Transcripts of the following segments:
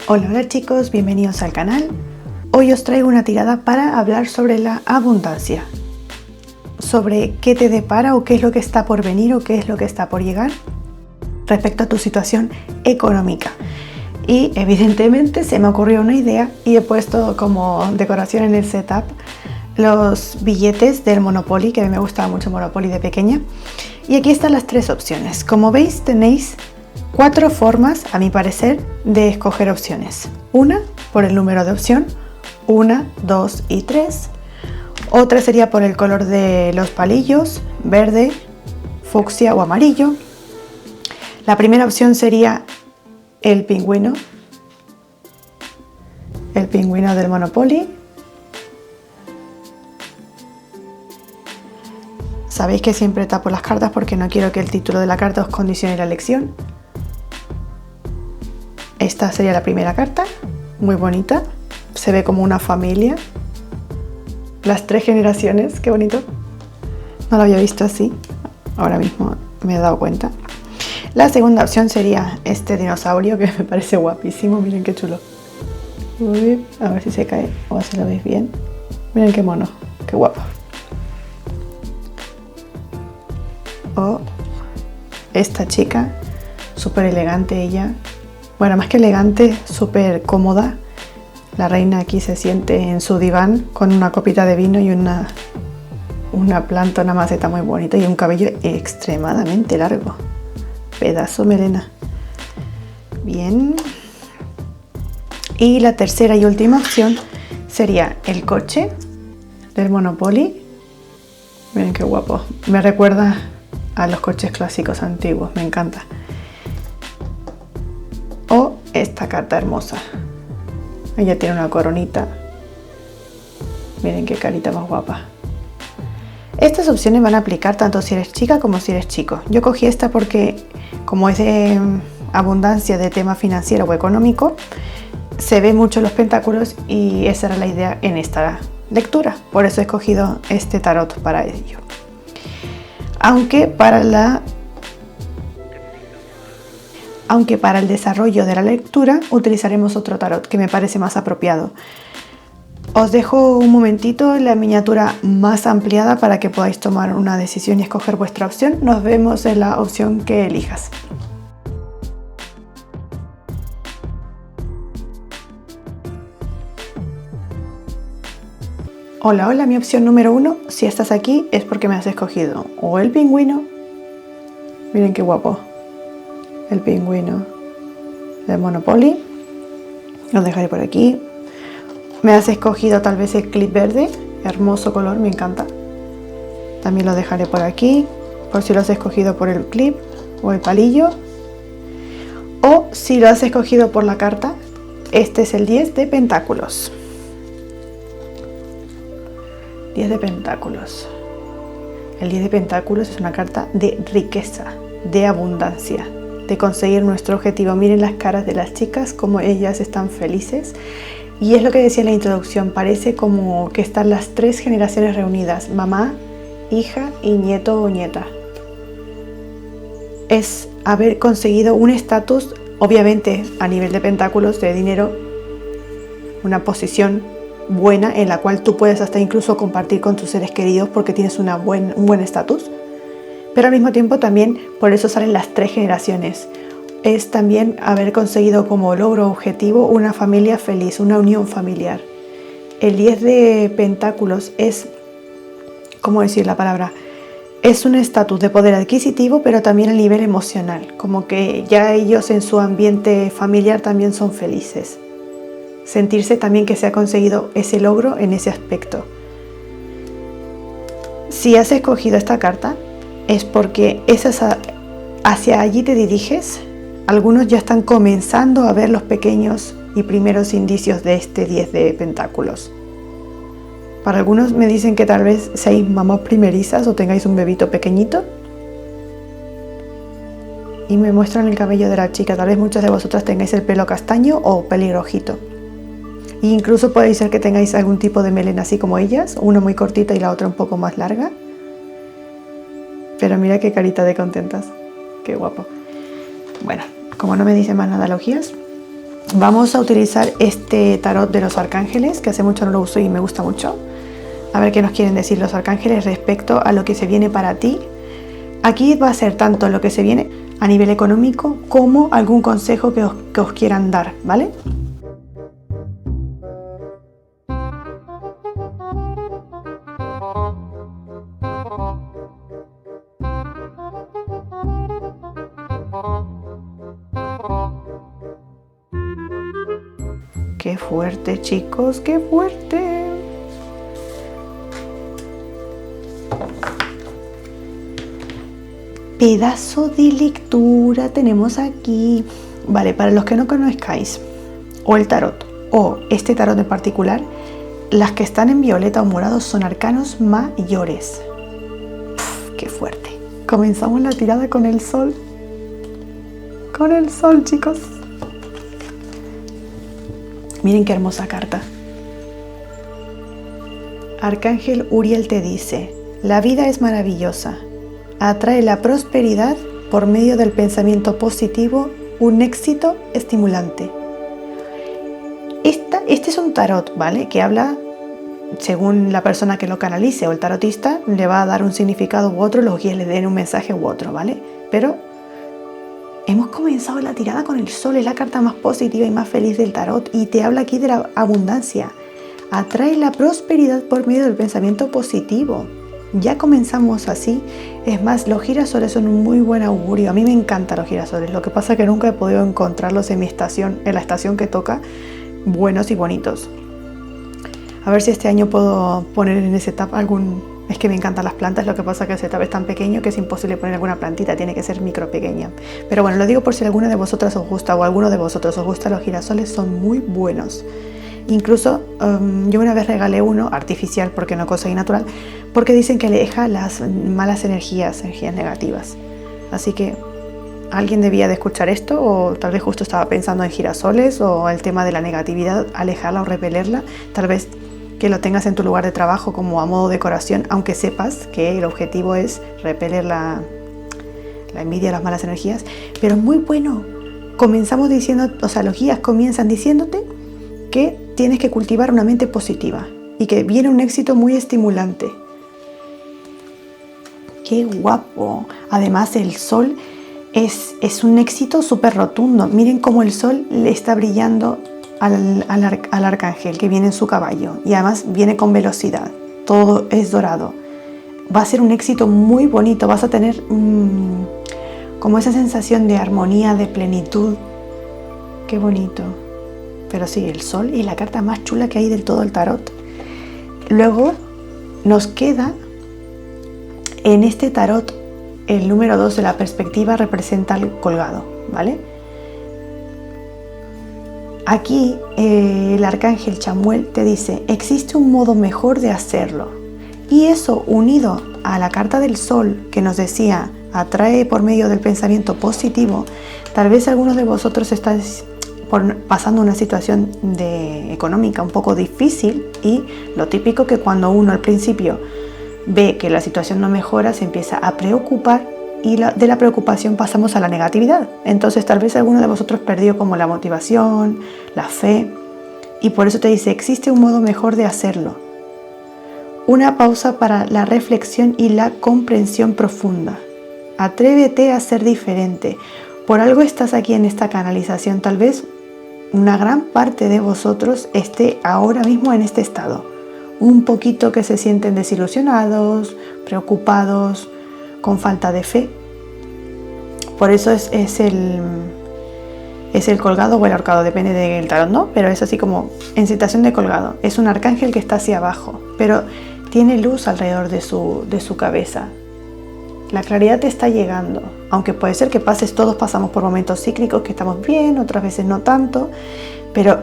Hola, hola chicos, bienvenidos al canal. Hoy os traigo una tirada para hablar sobre la abundancia, sobre qué te depara o qué es lo que está por venir o qué es lo que está por llegar respecto a tu situación económica. Y evidentemente se me ocurrió una idea y he puesto como decoración en el setup los billetes del Monopoly, que a mí me gustaba mucho Monopoly de pequeña. Y aquí están las tres opciones. Como veis, tenéis 4 formas, a mi parecer, de escoger opciones. Una por el número de opción, 1, 2 y 3. Otra sería por el color de los palillos, verde, fucsia o amarillo. La primera opción sería el pingüino del Monopoly. Sabéis que siempre tapo las cartas porque no quiero que el título de la carta os condicione la elección. Esta sería la primera carta, muy bonita, se ve como una familia. Las 3 generaciones, qué bonito. No lo había visto así, ahora mismo me he dado cuenta. La segunda opción sería este dinosaurio que me parece guapísimo, miren qué chulo. Uy, a ver si se cae o si lo veis bien. Miren qué mono, qué guapo. O esta chica, súper elegante ella. Bueno, más que elegante, súper cómoda. La reina aquí se siente en su diván con una copita de vino y una planta, una maceta muy bonita y un cabello extremadamente largo. Pedazo melena. Bien. Y la tercera y última opción sería el coche del Monopoly. Miren qué guapo. Me recuerda a los coches clásicos antiguos, me encanta. O esta carta hermosa. Ella tiene una coronita. Miren qué carita más guapa. Estas opciones van a aplicar tanto si eres chica como si eres chico. Yo cogí esta porque, como es de abundancia de tema financiero o económico, se ve mucho los pentáculos y esa era la idea en esta lectura. Por eso he escogido este tarot para ello. Aunque para el desarrollo de la lectura utilizaremos otro tarot que me parece más apropiado. Os dejo un momentito la miniatura más ampliada para que podáis tomar una decisión y escoger vuestra opción. Nos vemos en la opción que elijas. Hola, hola, mi opción número 1, si estás aquí es porque me has escogido o el pingüino, miren qué guapo, el pingüino del Monopoly, lo dejaré por aquí. Me has escogido tal vez el clip verde, hermoso color, me encanta. También lo dejaré por aquí, por si lo has escogido por el clip o el palillo. O si lo has escogido por la carta, este es el 10 de pentáculos. 10 de pentáculos. El 10 de pentáculos es una carta de riqueza, de abundancia, de conseguir nuestro objetivo. Miren las caras de las chicas, como ellas están felices. Y es lo que decía en la introducción, parece como que están las 3 generaciones reunidas, mamá, hija y nieto o nieta. Es haber conseguido un estatus, obviamente a nivel de pentáculos, de dinero, una posición buena en la cual tú puedes hasta incluso compartir con tus seres queridos porque tienes un buen estatus. Pero al mismo tiempo también por eso salen las 3 generaciones. Es también haber conseguido como logro objetivo una familia feliz, una unión familiar. El 10 de pentáculos es, ¿cómo decir la palabra? Es un estatus de poder adquisitivo, pero también a nivel emocional. Como que ya ellos en su ambiente familiar también son felices. Sentirse también que se ha conseguido ese logro en ese aspecto. Si has escogido esta carta, es porque hacia allí te diriges. Algunos ya están comenzando a ver los pequeños y primeros indicios de este 10 de pentáculos. Para algunos me dicen que tal vez seáis mamás primerizas o tengáis un bebito pequeñito. Y me muestran el cabello de la chica. Tal vez muchos de vosotras tengáis el pelo castaño o pelirrojito. E incluso puede ser que tengáis algún tipo de melena así como ellas, una muy cortita y la otra un poco más larga. Pero mira qué carita de contentas, qué guapo. Bueno, como no me dicen más nada analogías, Vamos a utilizar este tarot de los arcángeles, que hace mucho no lo uso y me gusta mucho. A ver qué nos quieren decir los arcángeles respecto a lo que se viene para ti. Aquí va a ser tanto lo que se viene a nivel económico como algún consejo que os quieran dar, ¿vale? ¡Qué fuerte, chicos! ¡Qué fuerte! Pedazo de lectura tenemos aquí. Vale, para los que no conozcáis o el tarot o este tarot en particular, las que están en violeta o morado son arcanos mayores. Uf, ¡qué fuerte! Comenzamos la tirada con el sol. Con el sol, chicos. Miren qué hermosa carta. Arcángel Uriel te dice: la vida es maravillosa. Atrae la prosperidad por medio del pensamiento positivo, un éxito estimulante. Este es un tarot, ¿vale? Que habla, según la persona que lo canalice o el tarotista, le va a dar un significado u otro, los guías le den un mensaje u otro, ¿vale? Pero hemos comenzado la tirada con el sol, es la carta más positiva y más feliz del tarot y te habla aquí de la abundancia. Atrae la prosperidad por medio del pensamiento positivo. Ya comenzamos así. Es más, los girasoles son un muy buen augurio. A mí me encantan los girasoles. Lo que pasa es que nunca he podido encontrarlos en mi estación, en la estación que toca, buenos y bonitos. A ver si este año puedo poner en ese setup algún... Es que me encantan las plantas, lo que pasa es que el setup es tan pequeño que es imposible poner alguna plantita, tiene que ser micro pequeña. Pero bueno, lo digo por si alguna de vosotras os gusta o alguno de vosotros os gusta, los girasoles son muy buenos. Incluso yo una vez regalé uno artificial porque no conseguí natural, porque dicen que aleja las malas energías negativas. Así que alguien debía de escuchar esto, o tal vez justo estaba pensando en girasoles o el tema de la negatividad, alejarla o repelerla. Tal vez que lo tengas en tu lugar de trabajo como a modo decoración, aunque sepas que el objetivo es repeler la envidia, las malas energías. Pero muy bueno. Comenzamos diciendo, o sea, los guías comienzan diciéndote que tienes que cultivar una mente positiva y que viene un éxito muy estimulante. ¡Qué guapo! Además, el sol es un éxito súper rotundo. Miren cómo el sol le está brillando al arcángel que viene en su caballo y además viene con velocidad. Todo es dorado. Va a ser un éxito muy bonito. Vas a tener como esa sensación de armonía, de plenitud. ¡Qué bonito! Pero sí, el sol y la carta más chula que hay del todo el tarot. Luego nos queda en este tarot el número 2 de la perspectiva, representa el colgado, ¿vale? Aquí el arcángel Chamuel te dice: existe un modo mejor de hacerlo. Y eso, unido a la carta del sol que nos decía atrae por medio del pensamiento positivo, tal vez algunos de vosotros estáis pasando una situación económica un poco difícil, y lo típico que cuando uno al principio ve que la situación no mejora se empieza a preocupar y de la preocupación pasamos a la negatividad. Entonces tal vez alguno de vosotros perdió como la motivación, la fe, y por eso te dice: existe un modo mejor de hacerlo. Una pausa para la reflexión y la comprensión profunda. Atrévete a ser diferente. Por algo estás aquí en esta canalización. Tal vez una gran parte de vosotros esté ahora mismo en este estado. Un poquito que se sienten desilusionados, preocupados, con falta de fe. Por eso es el colgado o el ahorcado, depende del tarot, ¿no? Pero es así como en situación de colgado. Es un arcángel que está hacia abajo, pero tiene luz alrededor de su cabeza. La claridad te está llegando, aunque puede ser que todos pasamos por momentos cíclicos que estamos bien, otras veces no tanto, pero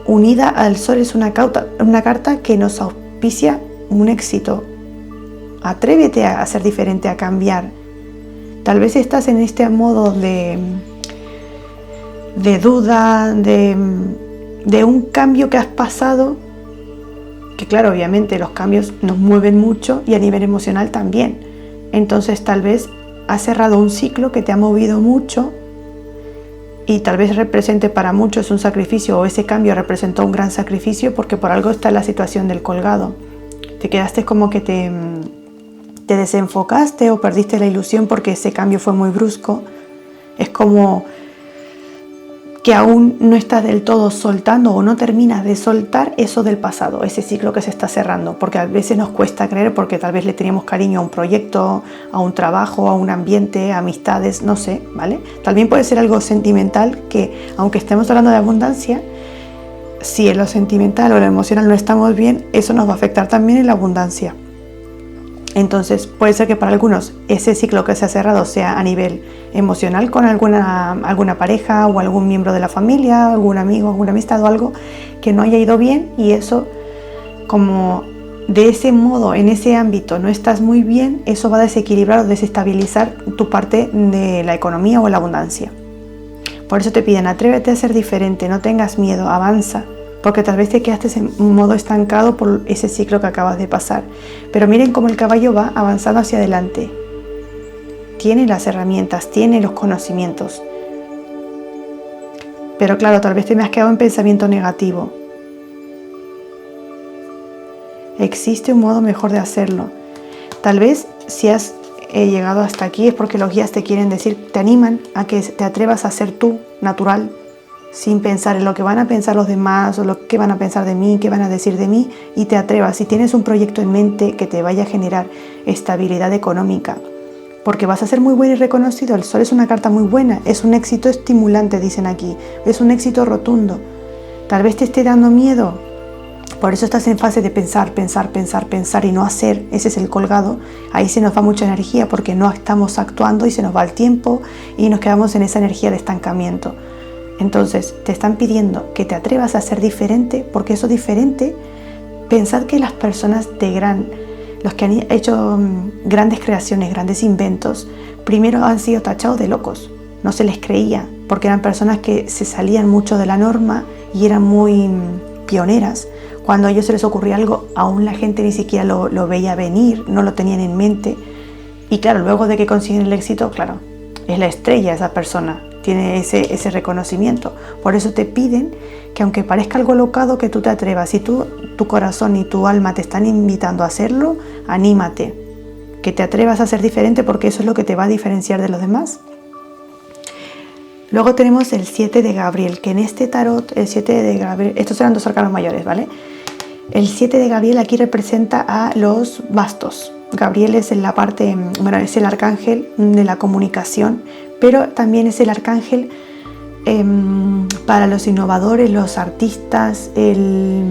unida al sol es una carta que nos auspicia un éxito. Atrévete a ser diferente, a cambiar. Tal vez estás en este modo de duda, de un cambio que has pasado, que claro, obviamente los cambios nos mueven mucho y a nivel emocional también. Entonces tal vez has cerrado un ciclo que te ha movido mucho y tal vez represente para muchos un sacrificio, o ese cambio representó un gran sacrificio, porque por algo está la situación del colgado. Te quedaste como que te desenfocaste o perdiste la ilusión porque ese cambio fue muy brusco. Es como que aún no estás del todo soltando o no terminas de soltar eso del pasado, ese ciclo que se está cerrando, porque a veces nos cuesta creer porque tal vez le teníamos cariño a un proyecto, a un trabajo, a un ambiente, a amistades, no sé, ¿vale? También puede ser algo sentimental que, aunque estemos hablando de abundancia, si en lo sentimental o en lo emocional no estamos bien, eso nos va a afectar también en la abundancia. Entonces puede ser que para algunos ese ciclo que se ha cerrado sea a nivel emocional con alguna pareja o algún miembro de la familia, algún amigo, alguna amistad o algo que no haya ido bien, y eso, como de ese modo, en ese ámbito no estás muy bien, eso va a desequilibrar o desestabilizar tu parte de la economía o la abundancia. Por eso te piden: atrévete a ser diferente, no tengas miedo, avanza. Porque tal vez te quedaste en un modo estancado por ese ciclo que acabas de pasar. Pero miren cómo el caballo va avanzando hacia adelante. Tiene las herramientas, tiene los conocimientos. Pero claro, tal vez te me has quedado en pensamiento negativo. Existe un modo mejor de hacerlo. Tal vez si has llegado hasta aquí es porque los guías te quieren decir, te animan a que te atrevas a ser tú, natural, sin pensar en lo que van a pensar los demás o lo que van a pensar de mí, qué van a decir de mí, y te atrevas. Si tienes un proyecto en mente que te vaya a generar estabilidad económica, porque vas a ser muy bueno y reconocido. El sol es una carta muy buena, es un éxito estimulante, dicen aquí, es un éxito rotundo. Tal vez te esté dando miedo, por eso estás en fase de pensar y no hacer. Ese es el colgado. Ahí se nos va mucha energía porque no estamos actuando y se nos va el tiempo y nos quedamos en esa energía de estancamiento. Entonces te están pidiendo que te atrevas a ser diferente, porque eso diferente, pensad que las personas los que han hecho grandes creaciones, grandes inventos, primero han sido tachados de locos, no se les creía, porque eran personas que se salían mucho de la norma y eran muy pioneras. Cuando a ellos se les ocurría algo, aún la gente ni siquiera lo veía venir, no lo tenían en mente. Y claro, luego de que consiguen el éxito, claro, es la estrella esa persona, tiene ese reconocimiento. Por eso te piden que, aunque parezca algo locado, que tú te atrevas. Si tu corazón y tu alma te están invitando a hacerlo, anímate, que te atrevas a ser diferente, porque eso es lo que te va a diferenciar de los demás. Luego tenemos el 7 de Gabriel, que en este tarot, el 7 de Gabriel, estos eran dos arcanos mayores, ¿vale? El 7 de Gabriel aquí representa a los bastos. Gabriel es en la parte, bueno, es el arcángel de la comunicación, pero también es el arcángel para los innovadores, los artistas, el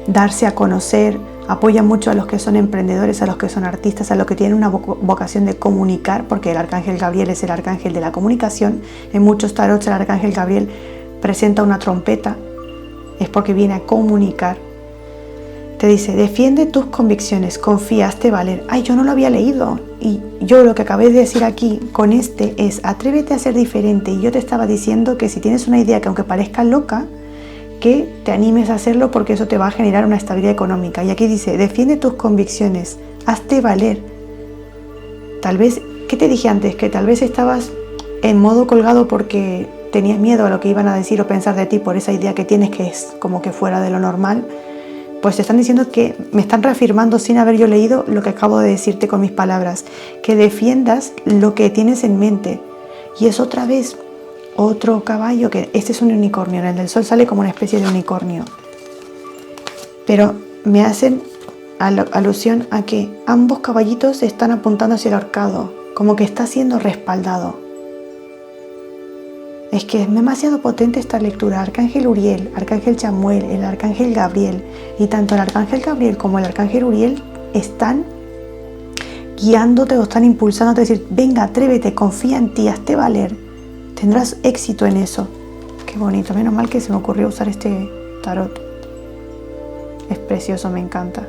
darse a conocer. Apoya mucho a los que son emprendedores, a los que son artistas, a los que tienen una vocación de comunicar, porque el arcángel Gabriel es el arcángel de la comunicación. En muchos tarots el arcángel Gabriel presenta una trompeta, es porque viene a comunicar. Te dice: defiende tus convicciones, confía, hazte valer. Ay, yo no lo había leído. Y yo lo que acabé de decir aquí con este es: atrévete a ser diferente. Y yo te estaba diciendo que si tienes una idea que, aunque parezca loca, que te animes a hacerlo, porque eso te va a generar una estabilidad económica. Y aquí dice: defiende tus convicciones, hazte valer. Tal vez, ¿qué te dije antes? Que tal vez estabas en modo colgado porque tenías miedo a lo que iban a decir o pensar de ti por esa idea que tienes, que es como que fuera de lo normal. Pues te están diciendo, que me están reafirmando sin haber yo leído lo que acabo de decirte con mis palabras, que defiendas lo que tienes en mente. Y es otra vez otro caballo, que este es un unicornio, en el del sol sale como una especie de unicornio. Pero me hacen alusión a que ambos caballitos están apuntando hacia el ahorcado, como que está siendo respaldado. Es que es demasiado potente esta lectura. Arcángel Uriel, Arcángel Chamuel, el Arcángel Gabriel, y tanto el Arcángel Gabriel como el Arcángel Uriel están guiándote o están impulsándote a decir: venga, atrévete, confía en ti, hazte valer, tendrás éxito en eso. Qué bonito, menos mal que se me ocurrió usar este tarot. Es precioso, me encanta.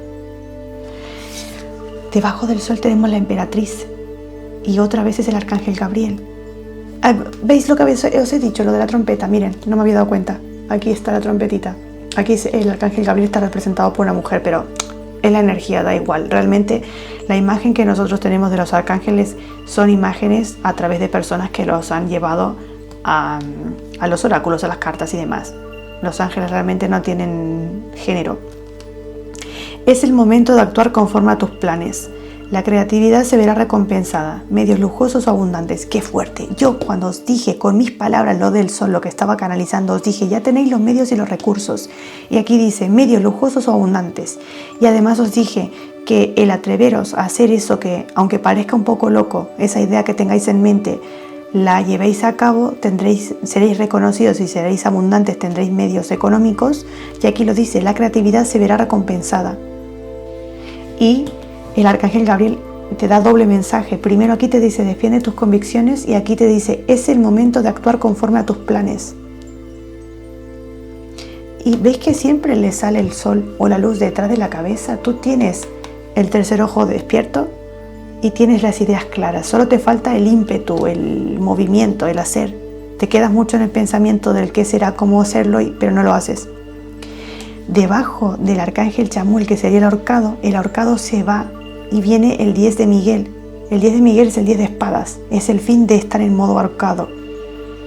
Debajo del sol tenemos la emperatriz y otra vez es el Arcángel Gabriel. ¿Veis lo que os he dicho, lo de la trompeta? Miren, no me había dado cuenta. Aquí está la trompetita. Aquí el Arcángel Gabriel está representado por una mujer, pero es la energía, da igual. Realmente la imagen que nosotros tenemos de los arcángeles son imágenes a través de personas que los han llevado a los oráculos, a las cartas y demás. Los ángeles realmente no tienen género. Es el momento de actuar conforme a tus planes. La creatividad se verá recompensada. Medios lujosos o abundantes. ¡Qué fuerte! Yo cuando os dije con mis palabras lo del sol, lo que estaba canalizando, os dije ya tenéis los medios y los recursos. Y aquí dice medios lujosos o abundantes. Y además os dije que el atreveros a hacer eso que, aunque parezca un poco loco, esa idea que tengáis en mente, la llevéis a cabo, seréis reconocidos y seréis abundantes, tendréis medios económicos. Y aquí lo dice, la creatividad se verá recompensada. Y el arcángel Gabriel te da doble mensaje. Primero aquí te dice defiende tus convicciones y aquí te dice es el momento de actuar conforme a tus planes. Y ves que siempre le sale el sol o la luz detrás de la cabeza. Tú tienes el tercer ojo despierto y tienes las ideas claras. Solo te falta el ímpetu, el movimiento, el hacer. Te quedas mucho en el pensamiento del qué será, cómo hacerlo, pero no lo haces. Debajo del arcángel Chamuel, que sería el ahorcado se va y viene el 10 de Miguel. El 10 de Miguel es el 10 de espadas. Es el fin de estar en modo ahorcado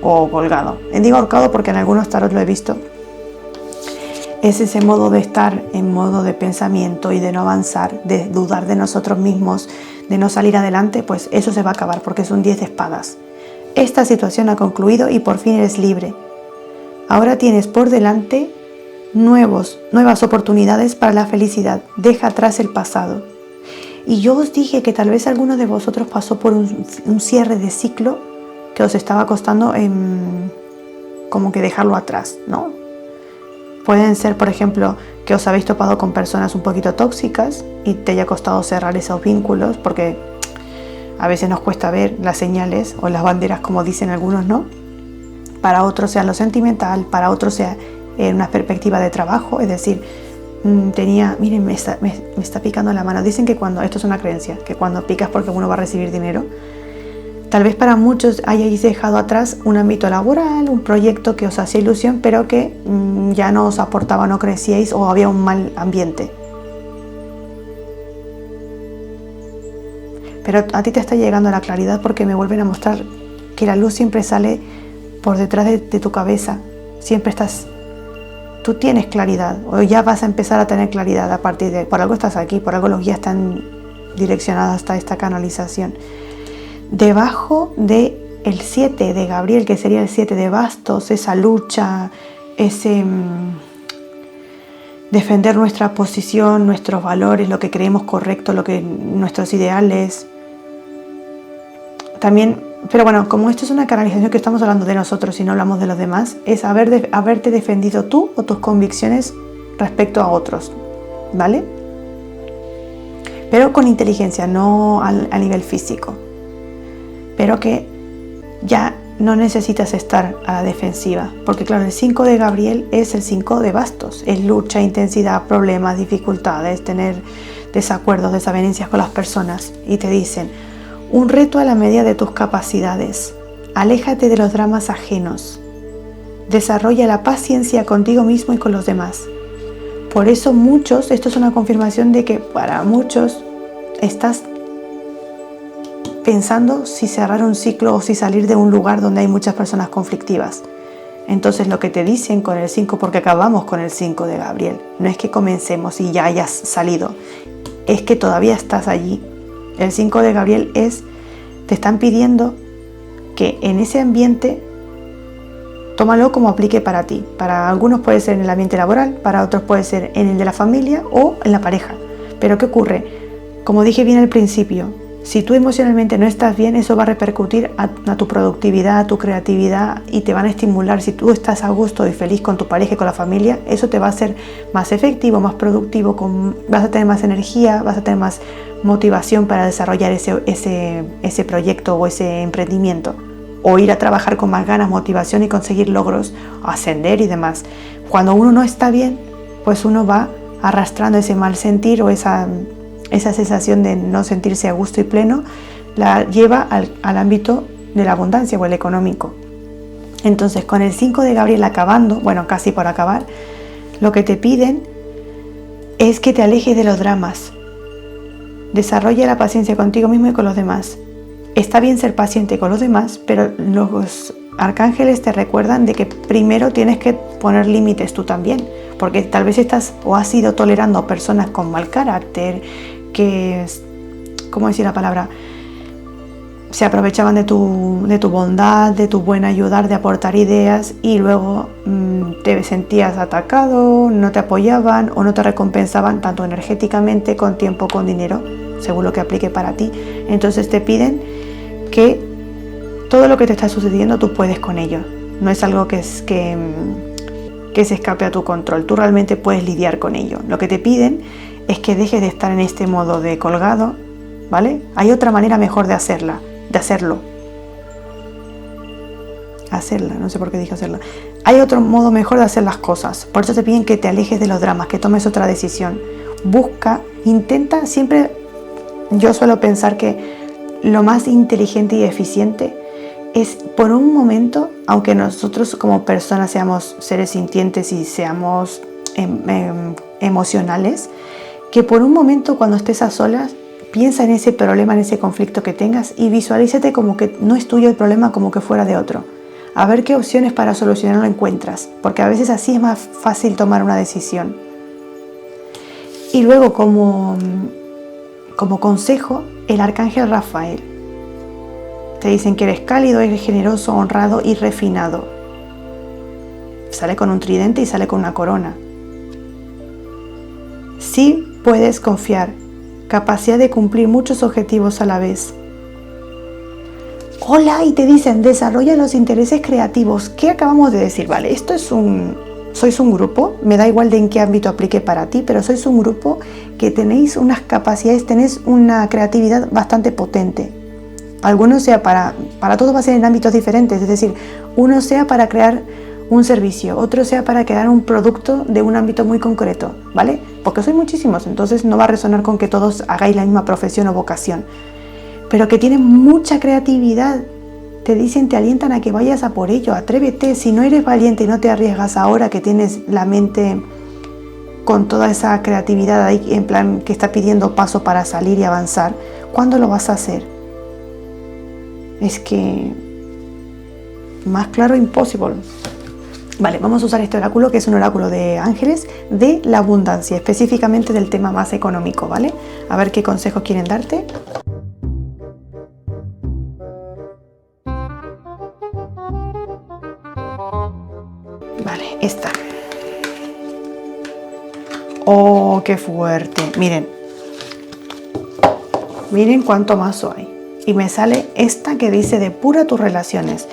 o colgado. Digo ahorcado porque en algunos tarot lo he visto. Es ese modo de estar en modo de pensamiento y de no avanzar, de dudar de nosotros mismos, de no salir adelante, pues eso se va a acabar porque es un 10 de espadas. Esta situación ha concluido y por fin eres libre. Ahora tienes por delante nuevas oportunidades para la felicidad. Deja atrás el pasado. Y yo os dije que tal vez alguno de vosotros pasó por un cierre de ciclo que os estaba costando como que dejarlo atrás, ¿no? Pueden ser, por ejemplo, que os habéis topado con personas un poquito tóxicas y te haya costado cerrar esos vínculos porque a veces nos cuesta ver las señales o las banderas como dicen algunos, ¿no? Para otros sea lo sentimental, para otros sea en una perspectiva de trabajo, es decir, miren, me está picando la mano. Dicen que esto es una creencia, que cuando picas porque uno va a recibir dinero. Tal vez para muchos hayáis dejado atrás un ámbito laboral, un proyecto que os hacía ilusión, pero que ya no os aportaba, no crecíais o había un mal ambiente. Pero a ti te está llegando la claridad porque me vuelven a mostrar que la luz siempre sale por detrás de tu cabeza. Siempre tú tienes claridad o ya vas a empezar a tener claridad a partir de... Por algo estás aquí, por algo los guías están direccionados hasta esta canalización. Debajo del 7 de Gabriel, que sería el 7 de bastos, esa lucha, ese defender nuestra posición, nuestros valores, lo que creemos correcto, nuestros ideales. También, pero bueno, como esto es una canalización que estamos hablando de nosotros y no hablamos de los demás, es haberte defendido tú o tus convicciones respecto a otros, ¿vale? Pero con inteligencia, no a nivel físico. Pero que ya no necesitas estar a la defensiva, porque claro, el 5 de Gabriel es el 5 de bastos, es lucha, intensidad, problemas, dificultades, tener desacuerdos, desavenencias con las personas, y te dicen, un reto a la medida de tus capacidades, aléjate de los dramas ajenos, desarrolla la paciencia contigo mismo y con los demás. Por eso esto es una confirmación de que para muchos estás pensando si cerrar un ciclo o si salir de un lugar donde hay muchas personas conflictivas. Entonces lo que te dicen con el 5, porque acabamos con el 5 de Gabriel, no es que comencemos y ya hayas salido, es que todavía estás allí. El 5 de Gabriel te están pidiendo que en ese ambiente, tómalo como aplique para ti. Para algunos puede ser en el ambiente laboral, para otros puede ser en el de la familia o en la pareja. Pero ¿qué ocurre? Como dije bien al principio, si tú emocionalmente no estás bien, eso va a repercutir a tu productividad, a tu creatividad y te van a estimular. Si tú estás a gusto y feliz con tu pareja y con la familia, eso te va a hacer más efectivo, más productivo, vas a tener más energía, vas a tener más motivación para desarrollar ese proyecto o ese emprendimiento. O ir a trabajar con más ganas, motivación y conseguir logros, ascender y demás. Cuando uno no está bien, pues uno va arrastrando ese mal sentir o esa sensación de no sentirse a gusto y pleno, la lleva al ámbito de la abundancia o el económico. Entonces, con el 5 de Gabriel acabando, bueno, casi por acabar, lo que te piden es que te alejes de los dramas. Desarrolla la paciencia contigo mismo y con los demás. Está bien ser paciente con los demás, pero arcángeles te recuerdan de que primero tienes que poner límites tú también, porque tal vez estás o has ido tolerando a personas con mal carácter, que, ¿cómo decir la palabra? Se aprovechaban de tu bondad, de tu buen ayudar, de aportar ideas, y luego te sentías atacado, no te apoyaban o no te recompensaban tanto energéticamente, con tiempo, con dinero, según lo que aplique para ti. Entonces te piden que todo lo que te está sucediendo tú puedes con ello. No es algo que se escape a tu control. Tú realmente puedes lidiar con ello. Lo que te piden es que dejes de estar en este modo de colgado, ¿vale? Hay otra manera mejor de hacerlo. No sé por qué dije hacerla. Hay otro modo mejor de hacer las cosas. Por eso te piden que te alejes de los dramas, que tomes otra decisión. Intenta siempre. Yo suelo pensar que lo más inteligente y eficiente es, por un momento, aunque nosotros como personas seamos seres sintientes y seamos emocionales, que por un momento, cuando estés a solas, piensa en ese problema, en ese conflicto que tengas, y visualízate como que no es tuyo el problema, como que fuera de otro. A ver qué opciones para solucionarlo encuentras, porque a veces así es más fácil tomar una decisión. Y luego, como consejo, el arcángel Rafael. Te dicen que eres cálido, eres generoso, honrado y refinado. Sale con un tridente y sale con una corona. Sí puedes confiar, capacidad de cumplir muchos objetivos a la vez. Hola, y te dicen, desarrolla los intereses creativos. ¿Qué acabamos de decir? Vale, sois un grupo, me da igual de en qué ámbito aplique para ti, pero sois un grupo que tenéis unas capacidades, tenéis una creatividad bastante potente. Algunos sea para todos va a ser en ámbitos diferentes, es decir, uno sea para crear un servicio, otro sea para crear un producto de un ámbito muy concreto, ¿vale? Porque sois muchísimos, entonces no va a resonar con que todos hagáis la misma profesión o vocación, pero que tienen mucha creatividad. Te dicen, te alientan a que vayas a por ello, atrévete. Si no eres valiente y no te arriesgas ahora que tienes la mente con toda esa creatividad ahí, en plan que está pidiendo paso para salir y avanzar, ¿cuándo lo vas a hacer? Es que más claro imposible. Vale, vamos a usar este oráculo, que es un oráculo de ángeles de la abundancia, específicamente del tema más económico, ¿vale? A ver qué consejos quieren darte. Vale, esta. ¡Oh, qué fuerte! Miren cuánto mazo hay. Y me sale esta que dice: depura tus relaciones.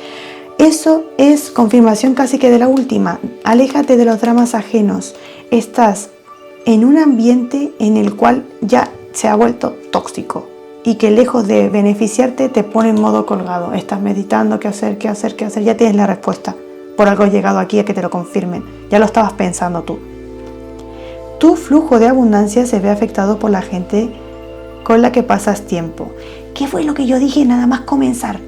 Eso es confirmación casi que de la última. Aléjate de los dramas ajenos. Estás en un ambiente en el cual ya se ha vuelto tóxico y que lejos de beneficiarte te pone en modo colgado. Estás meditando qué hacer, ya tienes la respuesta. Por algo has llegado aquí a que te lo confirmen. Ya lo estabas pensando tú. Tu flujo de abundancia se ve afectado por la gente con la que pasas tiempo. ¿Qué fue lo que yo dije nada más comenzar?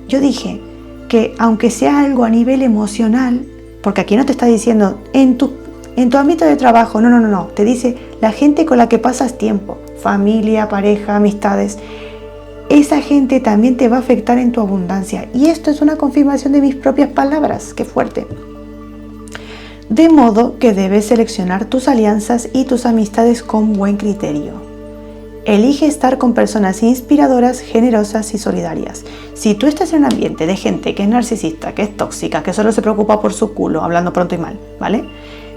Yo dije que aunque sea algo a nivel emocional, porque aquí no te está diciendo en tu ámbito de trabajo, no, te dice la gente con la que pasas tiempo, familia, pareja, amistades, esa gente también te va a afectar en tu abundancia. Y esto es una confirmación de mis propias palabras. ¡Qué fuerte! De modo que debes seleccionar tus alianzas y tus amistades con buen criterio. Elige estar con personas inspiradoras, generosas y solidarias. Si tú estás en un ambiente de gente que es narcisista, que es tóxica, que solo se preocupa por su culo, hablando pronto y mal, ¿vale?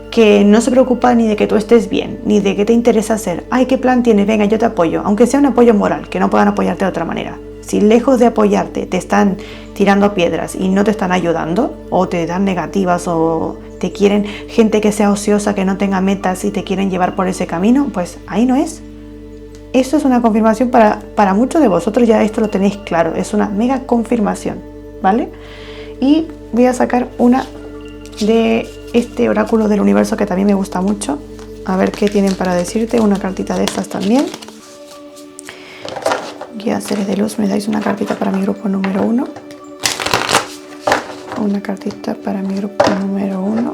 Que no se preocupa ni de que tú estés bien, ni de qué te interesa hacer. Ay, ¿qué plan tienes? Venga, yo te apoyo. Aunque sea un apoyo moral, que no puedan apoyarte de otra manera. Si lejos de apoyarte te están tirando piedras y no te están ayudando, o te dan negativas, o te quieren gente que sea ociosa, que no tenga metas y te quieren llevar por ese camino, pues ahí no es. Eso es una confirmación para muchos de vosotros, ya esto lo tenéis claro, es una mega confirmación, ¿vale? Y voy a sacar una de este oráculo del universo que también me gusta mucho, a ver qué tienen para decirte, una cartita de estas también. Guía seres de luz, me dais una cartita para mi grupo número 1. Una cartita para mi grupo número 1.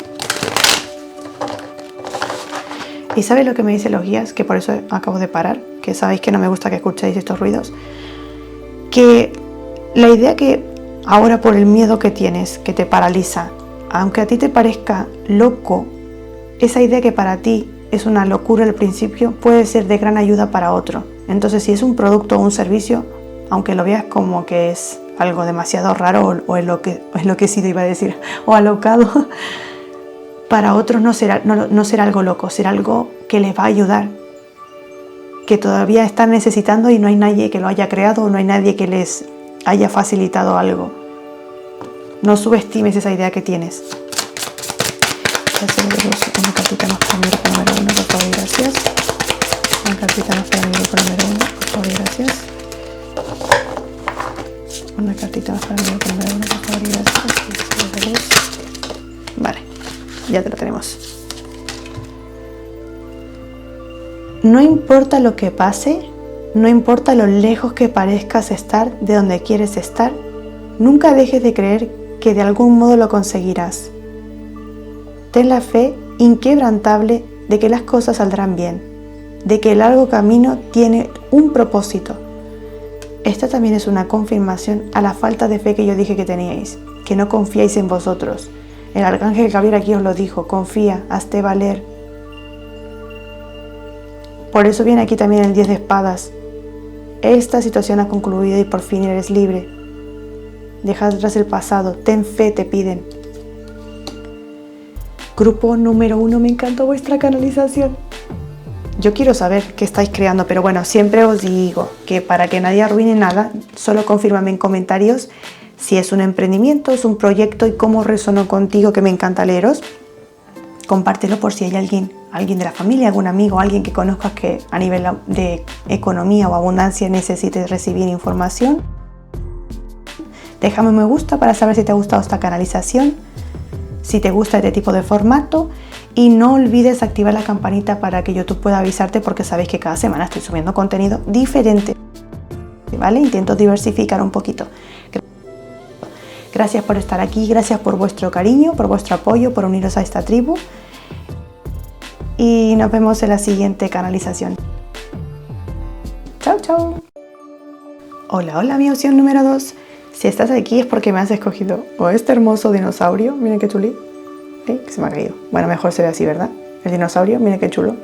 ¿Y sabéis lo que me dicen los guías? Que por eso acabo de parar, que sabéis que no me gusta que escuchéis estos ruidos. Que la idea que Ahora por el miedo que tienes, que te paraliza, aunque a ti te parezca loco, esa idea que para ti es una locura al principio puede ser de gran ayuda para otro. Entonces si es un producto o un servicio, aunque lo veas como que es algo demasiado raro o enloquecido iba a decir, o alocado, para otros no será algo loco, será algo que les va a ayudar, que todavía están necesitando y no hay nadie que lo haya creado o no hay nadie que les haya facilitado algo. No subestimes esa idea que tienes. Una cartita más para mi grupo número 1, por favor, gracias. Una cartita más para mi grupo número 1, por favor, gracias. Una cartita más para mi grupo número 1, por favor, gracias. Vale, ya te lo tenemos. No importa lo que pase, no importa lo lejos que parezcas estar de donde quieres estar, nunca dejes de creer que de algún modo lo conseguirás. Ten la fe inquebrantable de que las cosas saldrán bien, de que el largo camino tiene un propósito. Esta también es una confirmación a la falta de fe que yo dije que teníais, que no confiáis en vosotros. El arcángel Gabriel aquí os lo dijo, confía, hazte valer. Por eso viene aquí también el 10 de espadas. Esta situación ha concluido y por fin eres libre. Deja atrás el pasado, ten fe, te piden. Grupo número 1, me encantó vuestra canalización. Yo quiero saber qué estáis creando, pero bueno, siempre os digo que para que nadie arruine nada, solo confírmame en comentarios si es un emprendimiento, es un proyecto y cómo resonó contigo, que me encanta leeros. Compártelo por si hay alguien de la familia, algún amigo, alguien que conozcas que a nivel de economía o abundancia necesite recibir información. Déjame un me gusta para saber si te ha gustado esta canalización, si te gusta este tipo de formato, y no olvides activar la campanita para que YouTube pueda avisarte, porque sabéis que cada semana estoy subiendo contenido diferente, ¿vale? Intento diversificar un poquito. Gracias por estar aquí, gracias por vuestro cariño, por vuestro apoyo, por uniros a esta tribu. Y nos vemos en la siguiente canalización. Chao, chao. Hola, hola, mi opción número 2. Si estás aquí es porque me has escogido o este hermoso dinosaurio, miren qué chuli. Que se me ha caído. Bueno, mejor se ve así, ¿verdad? El dinosaurio, miren qué chulo.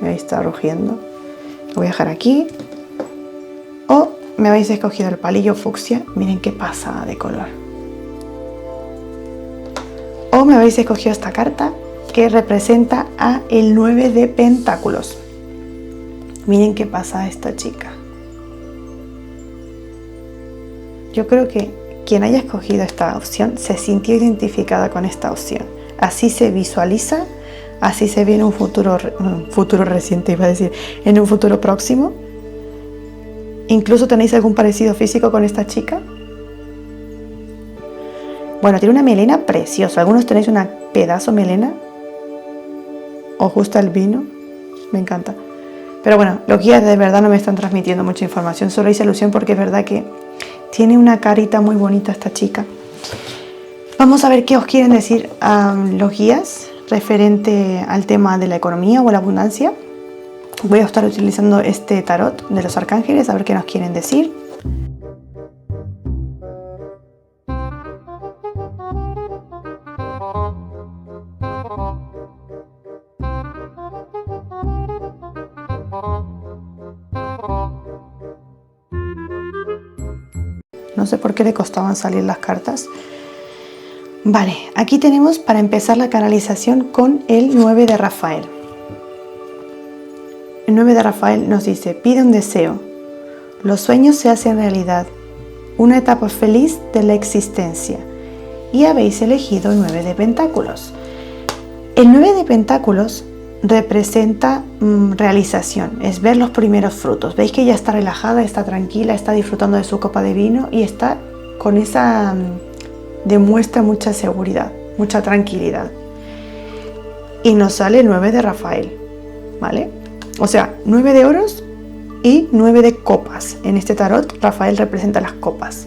Ahí está rugiendo. Lo voy a dejar aquí. O me habéis escogido el palillo fucsia, miren qué pasada de color. O me habéis escogido esta carta que representa a el 9 de pentáculos. Miren qué pasa esta chica. Yo creo que quien haya escogido esta opción se sintió identificada con esta opción. Así se visualiza, así se ve en un futuro reciente, iba a decir, en un futuro próximo. ¿Incluso tenéis algún parecido físico con esta chica? Bueno, tiene una melena preciosa. ¿Algunos tenéis una pedazo melena? ¿O justo el vino? Me encanta. Pero bueno, los guías de verdad no me están transmitiendo mucha información. Solo hice alusión porque es verdad que tiene una carita muy bonita esta chica. Vamos a ver qué os quieren decir los guías referente al tema de la economía o la abundancia. Voy a estar utilizando este tarot de los arcángeles a ver qué nos quieren decir. No sé por qué le costaban salir las cartas. Vale, aquí tenemos para empezar la canalización con el 9 de Rafael. El 9 de Rafael nos dice, pide un deseo. Los sueños se hacen realidad. Una etapa feliz de la existencia. Y habéis elegido el 9 de pentáculos. El 9 de pentáculos representa realización, es ver los primeros frutos. Veis que ella está relajada, está tranquila, está disfrutando de su copa de vino y está con esa... demuestra mucha seguridad, mucha tranquilidad. Y nos sale el 9 de Rafael, ¿vale? O sea, 9 de oros y 9 de copas. En este tarot, Rafael representa las copas.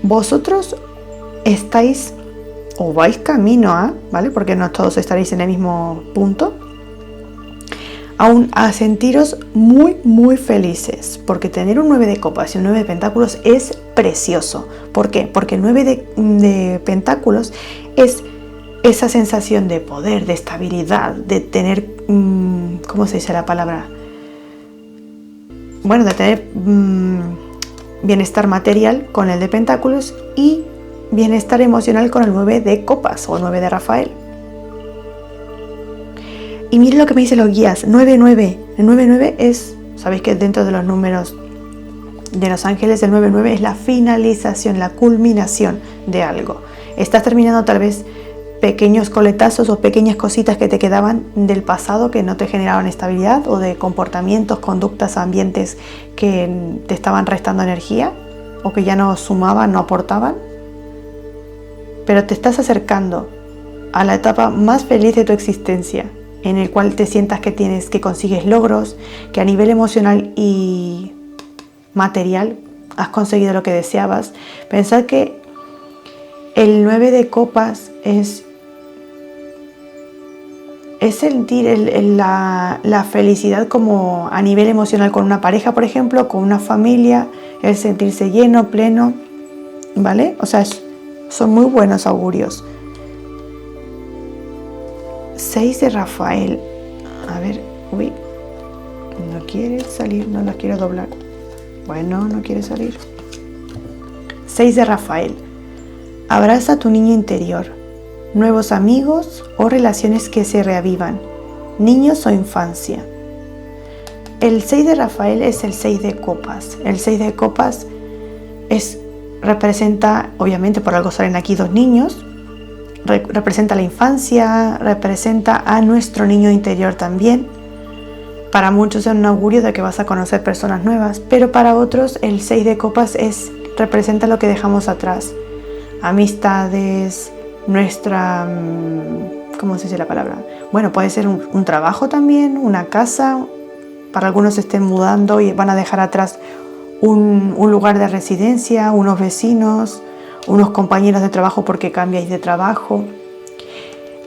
Vosotros estáis o vais camino a, ¿vale? Porque no todos estaréis en el mismo punto, a sentiros muy muy felices, porque tener un 9 de copas y un 9 de pentáculos es precioso. ¿Por qué? Porque el 9 de pentáculos es esa sensación de poder, de estabilidad, de tener, ¿cómo se dice la palabra? Bueno, de tener bienestar material con el de pentáculos y bienestar emocional con el 9 de copas o el 9 de Rafael. Y miren lo que me dicen los guías, 9-9. El 9-9 es, sabéis que dentro de los números de los ángeles, el 9-9 es la finalización, la culminación de algo. Estás terminando tal vez pequeños coletazos o pequeñas cositas que te quedaban del pasado que no te generaban estabilidad, o de comportamientos, conductas, ambientes que te estaban restando energía o que ya no sumaban, no aportaban. Pero te estás acercando a la etapa más feliz de tu existencia, en el cual te sientas que consigues logros, que a nivel emocional y material has conseguido lo que deseabas. Pensad que el 9 de copas es sentir la felicidad como a nivel emocional con una pareja, por ejemplo, con una familia, el sentirse lleno, pleno, ¿vale? O sea, son muy buenos augurios. 6 de Rafael. A ver, uy, no quiere salir, no la quiero doblar. Bueno, no quiere salir. 6 de Rafael. Abraza a tu niño interior. Nuevos amigos o relaciones que se reavivan. Niños o infancia. El 6 de Rafael es el 6 de copas. El 6 de copas representa, obviamente por algo salen aquí dos niños, representa la infancia, representa a nuestro niño interior también. Para muchos es un augurio de que vas a conocer personas nuevas, pero para otros el 6 de copas representa lo que dejamos atrás. Amistades, nuestra, ¿cómo se dice la palabra? Bueno, puede ser un trabajo también, una casa. Para algunos se estén mudando y van a dejar atrás un lugar de residencia, unos vecinos, unos compañeros de trabajo porque cambiáis de trabajo.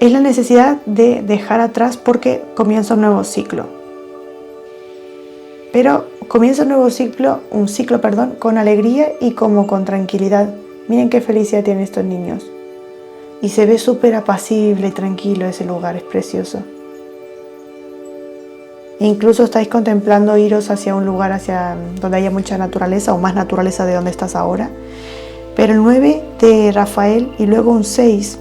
Es la necesidad de dejar atrás porque comienza un nuevo ciclo. Pero comienza un ciclo, con alegría y como con tranquilidad. Miren qué felicidad tienen estos niños. Y se ve súper apacible y tranquilo ese lugar, es precioso. Incluso estáis contemplando iros hacia un lugar donde haya mucha naturaleza o más naturaleza de donde estás ahora. Pero el 9 de Rafael y luego un 6.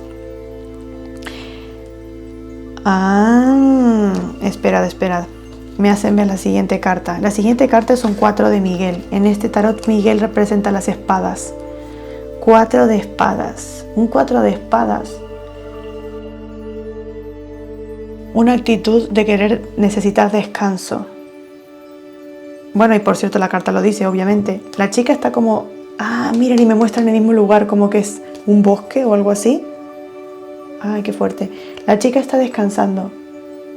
Esperad. Me hacen ver la siguiente carta. La siguiente carta es un 4 de Miguel. En este tarot Miguel representa las espadas. 4 de espadas. Un 4 de espadas. Una actitud de querer necesitar descanso. Bueno, y por cierto la carta lo dice, obviamente. La chica está como, miren, y me muestran el mismo lugar, como que es un bosque o algo así. Ay, qué fuerte. La chica está descansando,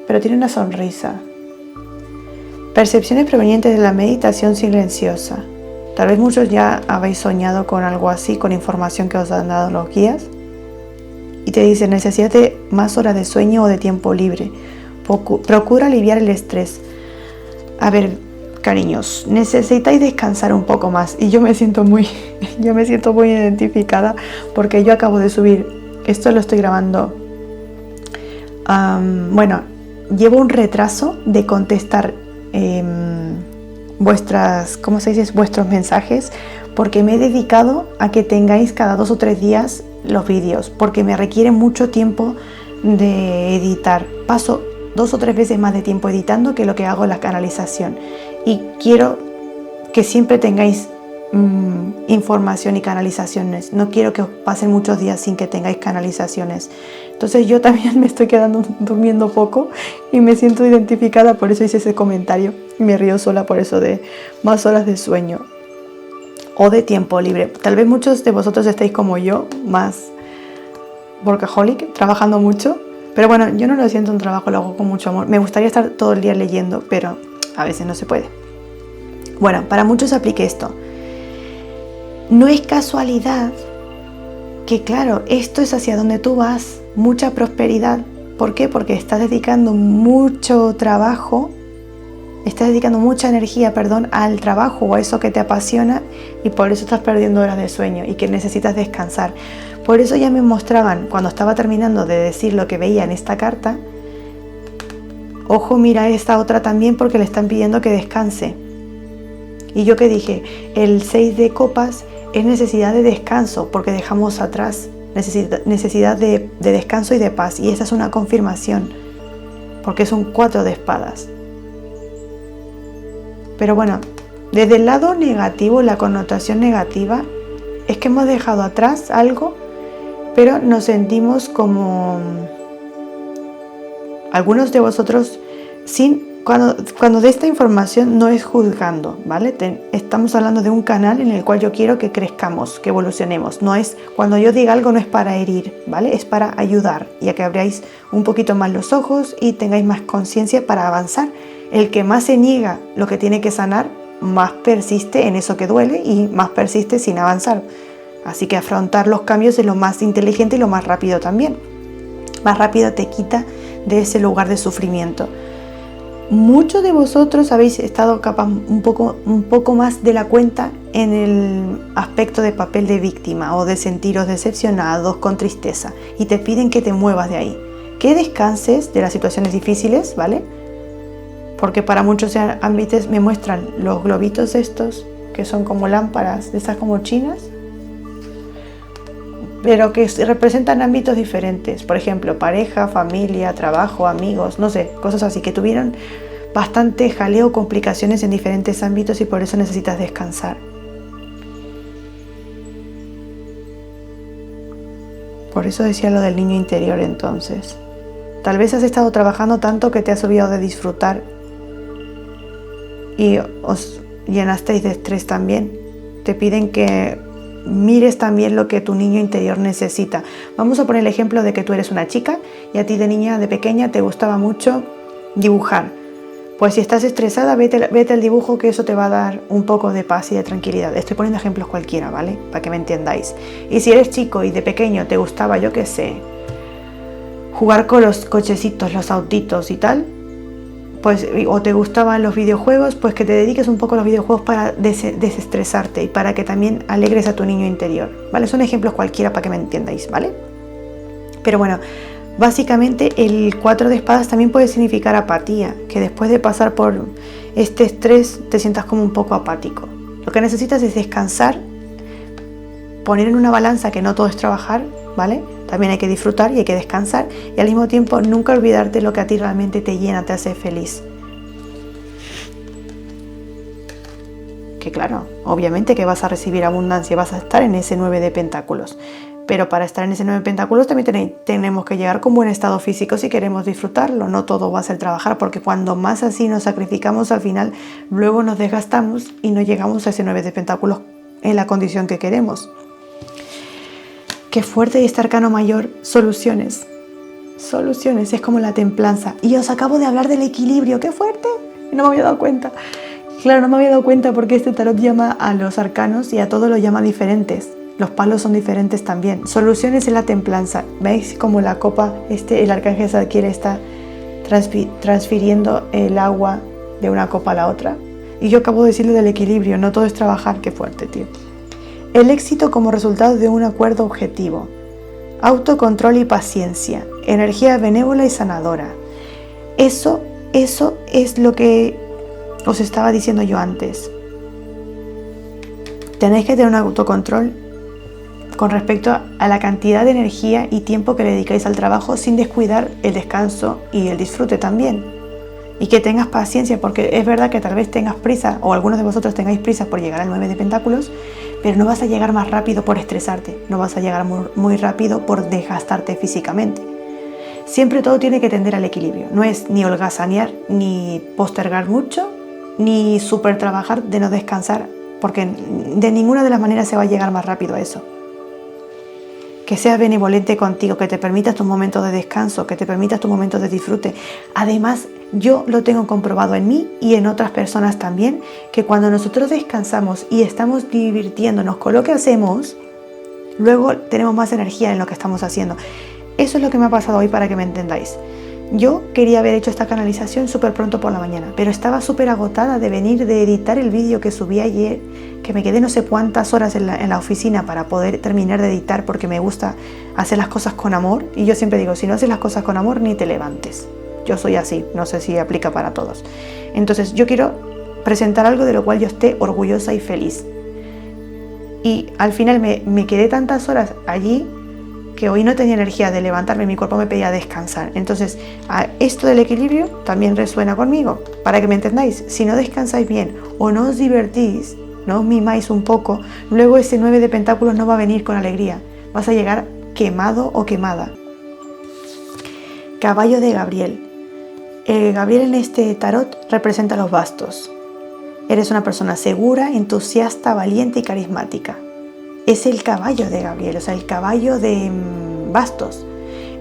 pero tiene una sonrisa. Percepciones provenientes de la meditación silenciosa. Tal vez muchos ya habéis soñado con algo así, con información que os han dado los guías. Y te dicen, necesidad de más horas de sueño o de tiempo libre. Procura aliviar el estrés. A ver, cariños, necesitáis descansar un poco más. Y yo me siento muy identificada porque yo acabo de subir. Esto lo estoy grabando. Llevo un retraso de contestar vuestros mensajes, porque me he dedicado a que tengáis cada 2 o 3 días los vídeos, porque me requiere mucho tiempo de editar. Paso 2 o 3 veces más de tiempo editando que lo que hago en la canalización, y quiero que siempre tengáis información y canalizaciones. No quiero que os pasen muchos días sin que tengáis canalizaciones. Entonces yo también me estoy quedando durmiendo poco y me siento identificada, por eso hice ese comentario y me río sola por eso de más horas de sueño o de tiempo libre. Tal vez muchos de vosotros estéis como yo, más workaholic, trabajando mucho, pero bueno, yo no lo siento un trabajo, lo hago con mucho amor. Me gustaría estar todo el día leyendo, pero a veces no se puede. Bueno, para muchos aplique esto. No es casualidad que, claro, esto es hacia donde tú vas, mucha prosperidad. ¿Por qué? Porque estás dedicando mucho trabajo estás dedicando mucha energía, al trabajo o a eso que te apasiona y por eso estás perdiendo horas de sueño y que necesitas descansar. Por eso ya me mostraban, cuando estaba terminando de decir lo que veía en esta carta, ojo, mira esta otra también porque le están pidiendo que descanse. Y yo que dije, el 6 de copas es necesidad de descanso porque dejamos atrás necesidad de descanso y de paz. Y esa es una confirmación porque son 4 de espadas. Pero bueno, desde el lado negativo, la connotación negativa es que hemos dejado atrás algo, pero nos sentimos como algunos de vosotros cuando de esta información no es juzgando, ¿vale? Estamos hablando de un canal en el cual yo quiero que crezcamos, que evolucionemos. No es, cuando yo diga algo no es para herir, ¿vale? Es para ayudar y a que abráis un poquito más los ojos y tengáis más conciencia para avanzar. El que más se niega lo que tiene que sanar, más persiste en eso que duele y más persiste sin avanzar. Así que afrontar los cambios es lo más inteligente y lo más rápido también. Más rápido te quita de ese lugar de sufrimiento. Muchos de vosotros habéis estado capaz un poco más de la cuenta en el aspecto de papel de víctima o de sentiros decepcionados, con tristeza, y te piden que te muevas de ahí, que descanses de las situaciones difíciles, ¿vale? Porque para muchos ámbitos me muestran los globitos estos, que son como lámparas, de esas como chinas, pero que representan ámbitos diferentes, por ejemplo, pareja, familia, trabajo, amigos, no sé, cosas así, que tuvieron bastante jaleo, complicaciones en diferentes ámbitos y por eso necesitas descansar. Por eso decía lo del niño interior entonces. Tal vez has estado trabajando tanto que te has olvidado de disfrutar y os llenasteis de estrés también. Te piden que mires también lo que tu niño interior necesita. Vamos a poner el ejemplo de que tú eres una chica y a ti de niña, de pequeña, te gustaba mucho dibujar. Pues si estás estresada, vete al dibujo, que eso te va a dar un poco de paz y de tranquilidad. Estoy poniendo ejemplos cualquiera, ¿vale? Para que me entendáis. Y si eres chico y de pequeño te gustaba, yo qué sé, jugar con los cochecitos, los autitos y tal, pues, o te gustaban los videojuegos, pues que te dediques un poco a los videojuegos para desestresarte y para que también alegres a tu niño interior, ¿vale? Son ejemplos cualquiera para que me entiendáis, ¿vale? Pero bueno, básicamente el 4 de espadas también puede significar apatía, que después de pasar por este estrés te sientas como un poco apático. Lo que necesitas es descansar, poner en una balanza que no todo es trabajar, ¿vale? También hay que disfrutar y hay que descansar y al mismo tiempo nunca olvidarte lo que a ti realmente te llena, te hace feliz. Que claro, obviamente que vas a recibir abundancia, vas a estar en ese 9 de pentáculos. Pero para estar en ese 9 de pentáculos también tenemos que llegar con buen estado físico si queremos disfrutarlo. No todo va a ser trabajar, porque cuando más así nos sacrificamos al final, luego nos desgastamos y no llegamos a ese 9 de pentáculos en la condición que queremos. Qué fuerte, y este arcano mayor, soluciones. Soluciones, es como la templanza. Y os acabo de hablar del equilibrio, ¡qué fuerte! No me había dado cuenta. Claro, no me había dado cuenta porque este tarot llama a los arcanos y a todos los llama diferentes. Los palos son diferentes también. Soluciones es la templanza. ¿Veis cómo la copa, el arcángel Zadkiel está transfiriendo el agua de una copa a la otra? Y yo acabo de decirle del equilibrio, no todo es trabajar, qué fuerte, tío. El éxito como resultado de un acuerdo objetivo. Autocontrol y paciencia. Energía benévola y sanadora. Eso es lo que os estaba diciendo yo antes. Tenéis que tener un autocontrol con respecto a la cantidad de energía y tiempo que le dedicáis al trabajo, sin descuidar el descanso y el disfrute también. Y que tengas paciencia, porque es verdad que tal vez tengas prisa, o algunos de vosotros tengáis prisa por llegar al 9 de pentáculos, pero no vas a llegar más rápido por estresarte, no vas a llegar muy rápido por desgastarte físicamente. Siempre todo tiene que tender al equilibrio. No es ni holgazanear, ni postergar mucho, ni super trabajar de no descansar, porque de ninguna de las maneras se va a llegar más rápido a eso. Que seas benevolente contigo, que te permitas tus momentos de descanso, que te permitas tus momentos de disfrute. Además, yo lo tengo comprobado en mí y en otras personas también, que cuando nosotros descansamos y estamos divirtiéndonos con lo que hacemos, luego tenemos más energía en lo que estamos haciendo. Eso es lo que me ha pasado hoy, para que me entendáis. Yo quería haber hecho esta canalización súper pronto por la mañana, pero estaba súper agotada de venir de editar el vídeo que subí ayer, que me quedé no sé cuántas horas en la oficina para poder terminar de editar, porque me gusta hacer las cosas con amor. Y yo siempre digo, si no haces las cosas con amor, ni te levantes. Yo soy así, no sé si aplica para todos. Entonces yo quiero presentar algo de lo cual yo esté orgullosa y feliz. Y al final me quedé tantas horas allí que hoy no tenía energía de levantarme, mi cuerpo me pedía descansar. Entonces, esto del equilibrio también resuena conmigo. Para que me entendáis, si no descansáis bien o no os divertís, no os mimáis un poco, luego ese 9 de pentáculos no va a venir con alegría. Vas a llegar quemado o quemada. Caballo de Gabriel. Gabriel en este tarot representa los bastos. Eres una persona segura, entusiasta, valiente y carismática. Es el caballo de Gabriel, o sea, el caballo de bastos.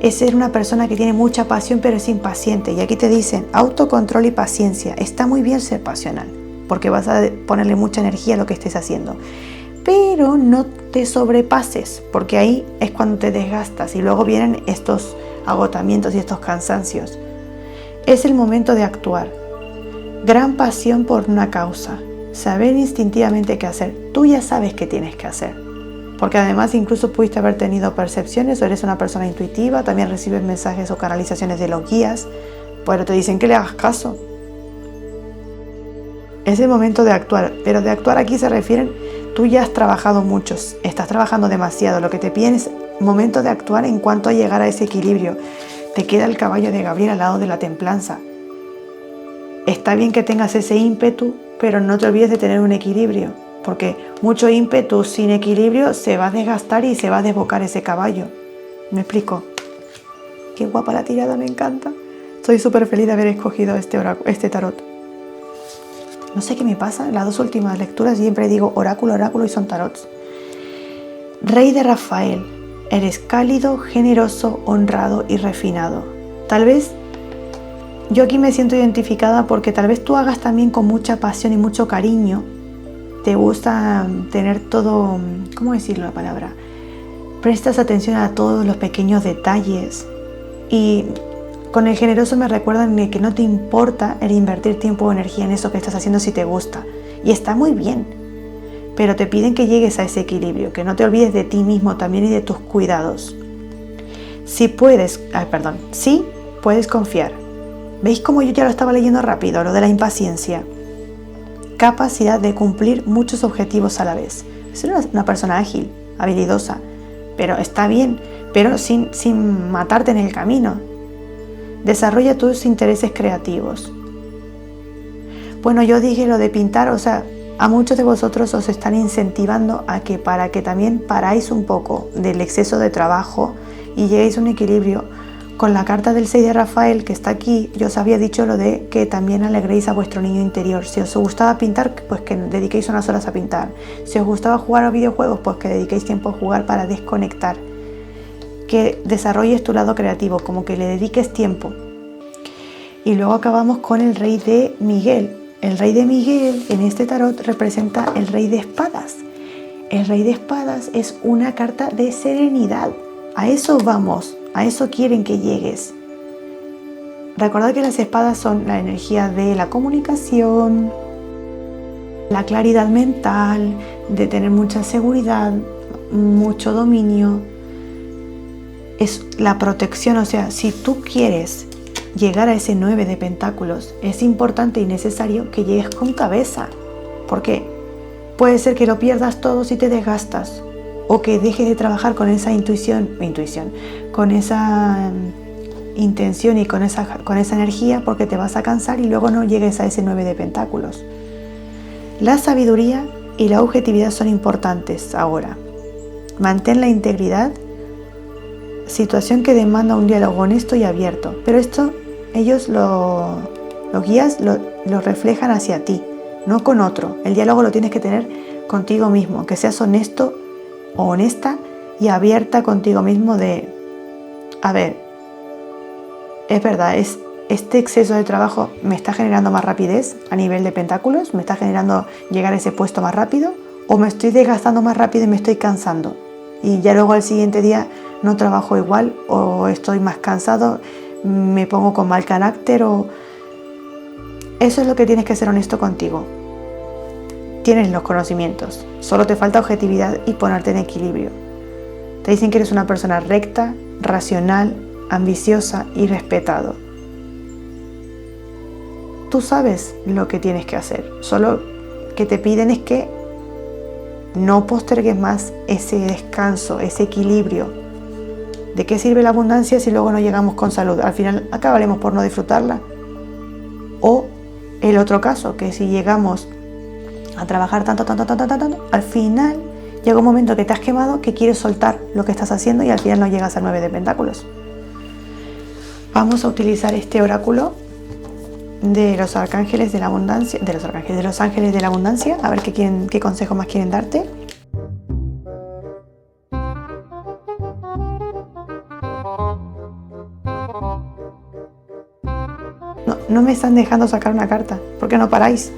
Es ser una persona que tiene mucha pasión pero es impaciente. Y aquí te dicen autocontrol y paciencia. Está muy bien ser pasional, porque vas a ponerle mucha energía a lo que estés haciendo. Pero no te sobrepases, porque ahí es cuando te desgastas y luego vienen estos agotamientos y estos cansancios. Es el momento de actuar. Gran pasión por una causa. Saber instintivamente qué hacer. Tú ya sabes qué tienes que hacer. Porque además incluso pudiste haber tenido percepciones o eres una persona intuitiva, también recibes mensajes o canalizaciones de los guías, pero te dicen que le hagas caso. Es el momento de actuar, pero de actuar aquí se refieren, tú ya has trabajado mucho, estás trabajando demasiado, lo que te piden es momento de actuar en cuanto a llegar a ese equilibrio. Te queda el caballo de Gabriel al lado de la templanza. Está bien que tengas ese ímpetu, pero no te olvides de tener un equilibrio, porque mucho ímpetu sin equilibrio se va a desgastar y se va a desbocar ese caballo. ¿Me explico? Qué guapa la tirada, me encanta. Estoy súper feliz de haber escogido este tarot. No sé qué me pasa, en las dos últimas lecturas siempre digo oráculo, oráculo y son tarots. Rey de Rafael, eres cálido, generoso, honrado y refinado. Tal vez yo aquí me siento identificada porque tal vez tú hagas también con mucha pasión y mucho cariño. Te gusta tener todo, ¿cómo decirlo la palabra? Prestas atención a todos los pequeños detalles. Y con el generoso me recuerdan que no te importa el invertir tiempo o energía en eso que estás haciendo si te gusta. Y está muy bien. Pero te piden que llegues a ese equilibrio, que no te olvides de ti mismo también y de tus cuidados. Sí puedes confiar. ¿Veis cómo yo ya lo estaba leyendo rápido, lo de la impaciencia? Capacidad de cumplir muchos objetivos a la vez. Es una persona ágil, habilidosa, pero está bien, pero sin matarte en el camino. Desarrolla tus intereses creativos. Bueno, yo dije lo de pintar, o sea, a muchos de vosotros os están incentivando para que también paráis un poco del exceso de trabajo y lleguéis a un equilibrio. Con la carta del 6 de Rafael que está aquí, yo os había dicho lo de que también alegréis a vuestro niño interior. Si os gustaba pintar, pues que dediquéis unas horas a pintar. Si os gustaba jugar a videojuegos, pues que dediquéis tiempo a jugar para desconectar. Que desarrolles tu lado creativo, como que le dediques tiempo. Y luego acabamos con el rey de Miguel. El rey de Miguel en este tarot representa el rey de espadas. El rey de espadas es una carta de serenidad. A eso vamos. A eso quieren que llegues. Recordad que las espadas son la energía de la comunicación, la claridad mental, de tener mucha seguridad, mucho dominio. Es la protección, o sea, si tú quieres llegar a ese 9 de pentáculos, es importante y necesario que llegues con cabeza. Porque puede ser que lo pierdas todo si te desgastas. O que dejes de trabajar con esa con esa intención y con esa energía porque te vas a cansar y luego no llegues a ese 9 de pentáculos. La sabiduría y la objetividad son importantes ahora. Mantén la integridad, situación que demanda un diálogo honesto y abierto. Pero esto ellos los guías lo reflejan hacia ti, no con otro. El diálogo lo tienes que tener contigo mismo, que seas honesto o honesta y abierta contigo mismo de, a ver, es verdad, este exceso de trabajo me está generando más rapidez a nivel de pentáculos, me está generando llegar a ese puesto más rápido, o me estoy desgastando más rápido y me estoy cansando y ya luego al siguiente día no trabajo igual o estoy más cansado, me pongo con mal carácter o... Eso es lo que tienes que ser honesto contigo. Tienes los conocimientos, solo te falta objetividad y ponerte en equilibrio. Te dicen que eres una persona recta, racional, ambiciosa y respetado. Tú sabes lo que tienes que hacer, solo que te piden es que no postergues más ese descanso, ese equilibrio. ¿De qué sirve la abundancia si luego no llegamos con salud? Al final acabaremos por no disfrutarla. O el otro caso, que si llegamos a trabajar tanto, al final llega un momento que te has quemado, que quieres soltar lo que estás haciendo y al final no llegas al 9 de pentáculos. Vamos a utilizar este oráculo de los arcángeles de la abundancia, de los ángeles de la abundancia, a ver qué consejo más quieren darte. No me están dejando sacar una carta, ¿por qué no paráis?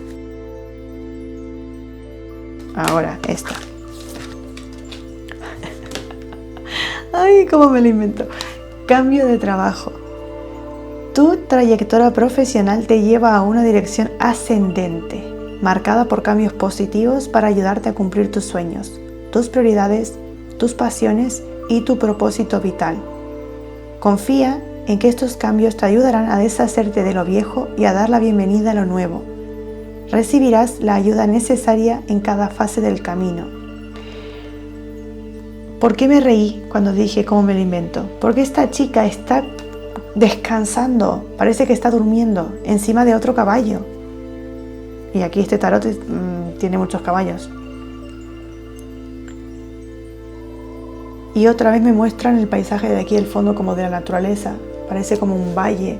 Ahora, esta. Ay, cómo me lo invento. Cambio de trabajo. Tu trayectoria profesional te lleva a una dirección ascendente, marcada por cambios positivos para ayudarte a cumplir tus sueños, tus prioridades, tus pasiones y tu propósito vital. Confía en que estos cambios te ayudarán a deshacerte de lo viejo y a dar la bienvenida a lo nuevo. Recibirás la ayuda necesaria en cada fase del camino. ¿Por qué me reí cuando dije cómo me lo invento? Porque esta chica está descansando, parece que está durmiendo encima de otro caballo. Y aquí este tarot tiene muchos caballos. Y otra vez me muestran el paisaje de aquí del fondo como de la naturaleza. Parece como un valle.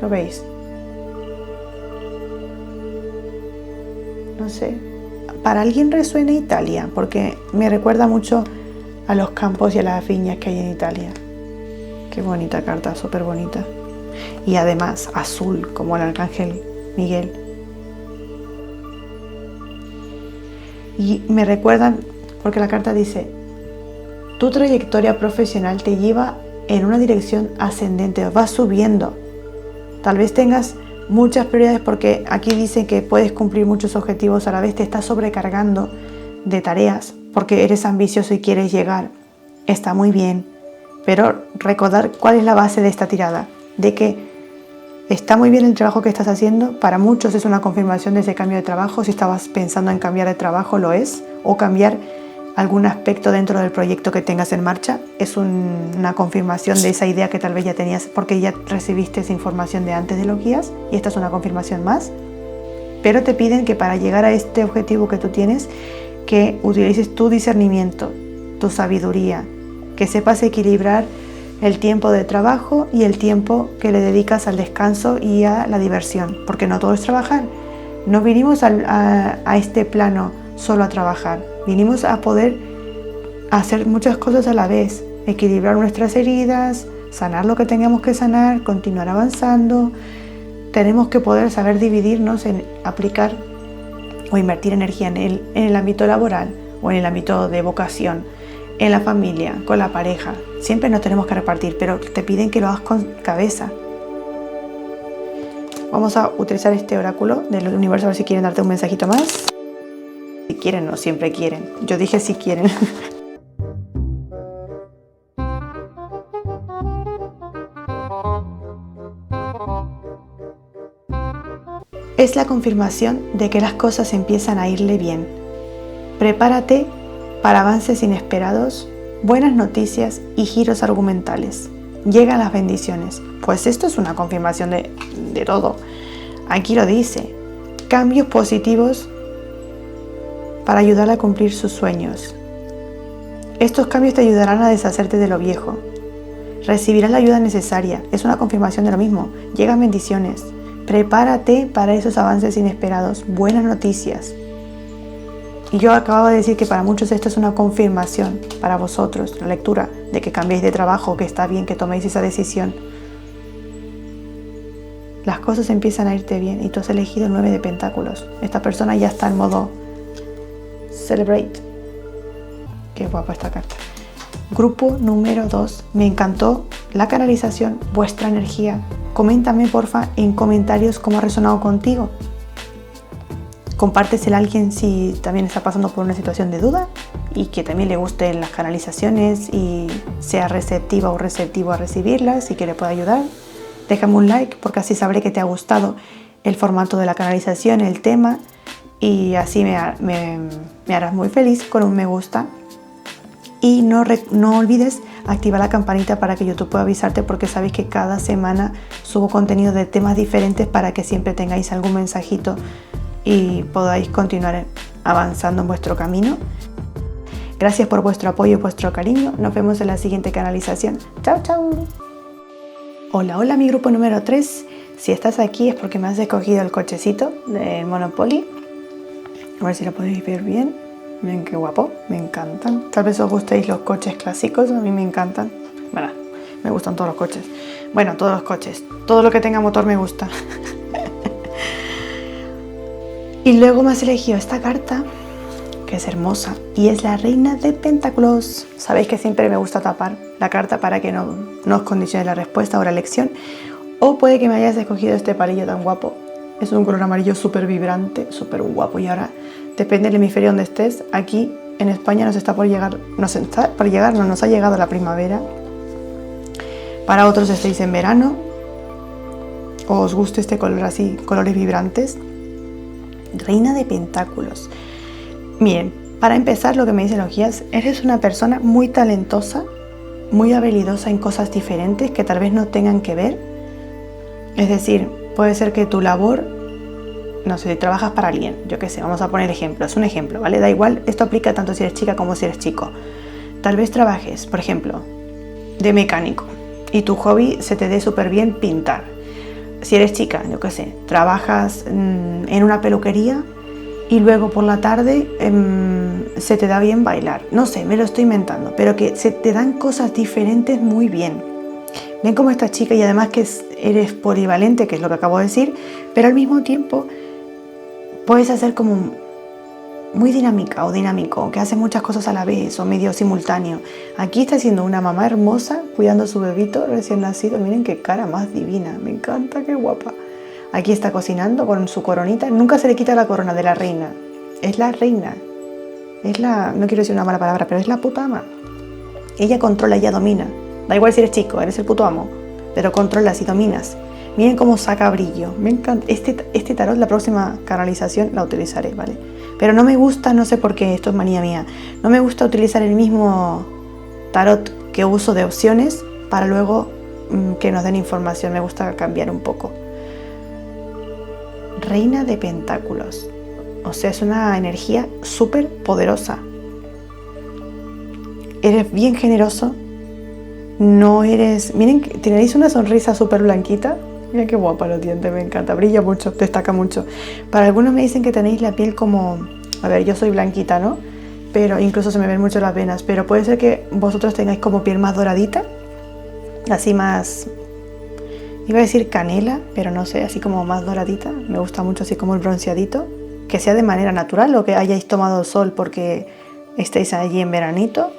¿Lo veis? No sé. Para alguien resuena Italia, porque me recuerda mucho a los campos y a las viñas que hay en Italia. Qué bonita carta, súper bonita. Y además azul, como el arcángel Miguel. Y me recuerdan, porque la carta dice, tu trayectoria profesional te lleva en una dirección ascendente, vas subiendo. Tal vez tengas muchas prioridades porque aquí dice que puedes cumplir muchos objetivos a la vez, te estás sobrecargando de tareas porque eres ambicioso y quieres llegar. Está muy bien, pero recordar cuál es la base de esta tirada, de que está muy bien el trabajo que estás haciendo, para muchos es una confirmación de ese cambio de trabajo, si estabas pensando en cambiar de trabajo lo es, o cambiar algún aspecto dentro del proyecto que tengas en marcha, es una confirmación de esa idea que tal vez ya tenías porque ya recibiste esa información de antes de los guías y esta es una confirmación más. Pero te piden que para llegar a este objetivo que tú tienes, que utilices tu discernimiento, tu sabiduría, que sepas equilibrar el tiempo de trabajo y el tiempo que le dedicas al descanso y a la diversión, porque no todo es trabajar. No vinimos a este plano solo a trabajar, vinimos a poder hacer muchas cosas a la vez, equilibrar nuestras heridas, sanar lo que tengamos que sanar, continuar avanzando. Tenemos que poder saber dividirnos en aplicar o invertir energía en el ámbito laboral o en el ámbito de vocación, en la familia, con la pareja. Siempre nos tenemos que repartir, pero te piden que lo hagas con cabeza. Vamos a utilizar este oráculo del universo a ver si quieren darte un mensajito más. Si quieren, no siempre quieren. Yo dije si quieren. Es la confirmación de que las cosas empiezan a irle bien. Prepárate para avances inesperados, buenas noticias y giros argumentales. Llegan las bendiciones. Pues esto es una confirmación de todo. Aquí lo dice. Cambios positivos para ayudarle a cumplir sus sueños. Estos cambios te ayudarán a deshacerte de lo viejo. Recibirás la ayuda necesaria. Es una confirmación de lo mismo. Llegan bendiciones. Prepárate para esos avances inesperados. Buenas noticias. Y yo acababa de decir que para muchos esto es una confirmación para vosotros, la lectura, de que cambiéis de trabajo, que está bien que toméis esa decisión. Las cosas empiezan a irte bien y tú has elegido el 9 de pentáculos. Esta persona ya está en modo celebrate. Qué guapa esta carta. Grupo número 2. Me encantó la canalización, vuestra energía. Coméntame porfa en comentarios cómo ha resonado contigo. Compártesela a alguien si también está pasando por una situación de duda y que también le gusten las canalizaciones y sea receptiva o receptivo a recibirlas y que le pueda ayudar. Déjame un like porque así sabré que te ha gustado el formato de la canalización, el tema, y así me harás muy feliz con un me gusta. Y no olvides activar la campanita para que YouTube pueda avisarte, porque sabéis que cada semana subo contenido de temas diferentes para que siempre tengáis algún mensajito y podáis continuar avanzando en vuestro camino. Gracias por vuestro apoyo y vuestro cariño. Nos vemos en la siguiente canalización. Chao, chao. Hola, hola, mi grupo número 3. Si estás aquí es porque me has escogido el cochecito del Monopoly. A ver si lo podéis ver bien. Miren qué guapo, me encantan. Tal vez os gustéis los coches clásicos, a mí me encantan. Bueno, me gustan todos los coches. Bueno, todos los coches. Todo lo que tenga motor me gusta. Y luego me has elegido esta carta, que es hermosa, y es la Reina de Pentáculos. Sabéis que siempre me gusta tapar la carta para que no os condicione la respuesta o la elección. O puede que me hayas escogido este palillo tan guapo. Es un color amarillo súper vibrante, súper guapo. Y ahora, depende del hemisferio donde estés, aquí en España nos ha llegado la primavera. Para otros estáis en verano, o os guste este color así, colores vibrantes. Reina de Pentáculos. Miren, para empezar, lo que me dicen los guías, eres una persona muy talentosa, muy habilidosa en cosas diferentes que tal vez no tengan que ver. Es decir, puede ser que tu labor, no sé, si trabajas para alguien, yo qué sé, vamos a poner ejemplos, es un ejemplo, ¿vale? Da igual, esto aplica tanto si eres chica como si eres chico. Tal vez trabajes, por ejemplo, de mecánico y tu hobby se te dé súper bien pintar. Si eres chica, yo qué sé, trabajas en una peluquería y luego por la tarde se te da bien bailar. No sé, me lo estoy inventando, pero que se te dan cosas diferentes muy bien. Ven como esta chica, y además que eres polivalente, que es lo que acabo de decir, pero al mismo tiempo puedes hacer como muy dinámica o dinámico, que hace muchas cosas a la vez o medio simultáneo. Aquí está siendo una mamá hermosa cuidando a su bebito recién nacido. Miren qué cara más divina, me encanta, qué guapa. Aquí está cocinando con su coronita. Nunca se le quita la corona de la reina. Es la reina. No quiero decir una mala palabra, pero es la puta ama. Ella controla, ella domina. Da igual si eres chico, eres el puto amo, pero controlas y dominas. Miren cómo saca brillo. Me encanta. Este tarot, la próxima canalización la utilizaré, ¿vale? Pero no me gusta, no sé por qué, esto es manía mía, no me gusta utilizar el mismo tarot que uso de opciones para luego que nos den información. Me gusta cambiar un poco. Reina de Pentáculos. O sea, es una energía súper poderosa. Eres bien generoso. No eres... Miren, tenéis una sonrisa súper blanquita. Mira qué guapa los dientes, me encanta. Brilla mucho, destaca mucho. Para algunos me dicen que tenéis la piel como... A ver, yo soy blanquita, ¿no? Pero incluso se me ven mucho las venas. Pero puede ser que vosotros tengáis como piel más doradita. Así más... Iba a decir canela, pero no sé, así como más doradita. Me gusta mucho así como el bronceadito. Que sea de manera natural o que hayáis tomado sol porque estáis allí en veranito.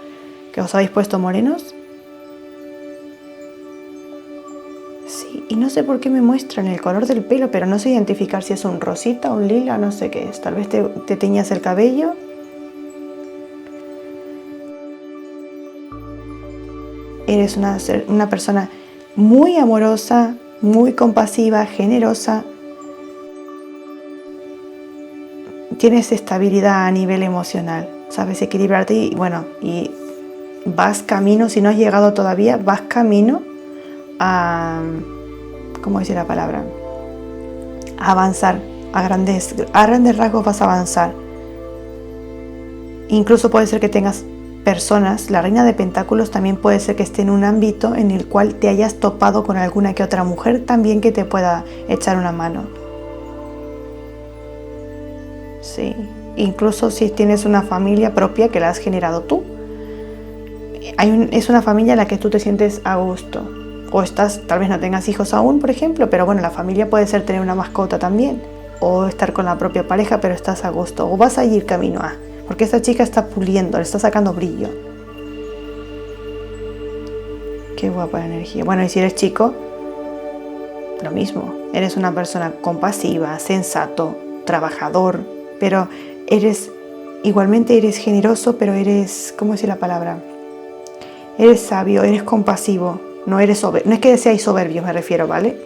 Que os habéis puesto morenos. Sí, y no sé por qué me muestran el color del pelo, pero no sé identificar si es un rosita, un lila, no sé qué es. Tal vez te teñas el cabello. Eres una persona muy amorosa, muy compasiva, generosa. Tienes estabilidad a nivel emocional, sabes equilibrarte y bueno, y vas camino, si no has llegado todavía, vas camino a, ¿cómo dice la palabra? A avanzar, a grandes rasgos vas a avanzar. Incluso puede ser que tengas personas, la Reina de Pentáculos también puede ser que esté en un ámbito en el cual te hayas topado con alguna que otra mujer también que te pueda echar una mano. Sí, incluso si tienes una familia propia que la has generado tú. Es una familia en la que tú te sientes a gusto. O tal vez no tengas hijos aún, por ejemplo, pero bueno, la familia puede ser tener una mascota también. O estar con la propia pareja, pero estás a gusto. O vas a ir camino a... Porque esta chica está puliendo, le está sacando brillo. Qué guapa la energía. Bueno, y si eres chico, lo mismo. Eres una persona compasiva, sensato, trabajador, pero igualmente eres generoso, pero eres, ¿cómo decir la palabra? Eres sabio, eres compasivo, no eres no es que seáis soberbios, me refiero, ¿vale?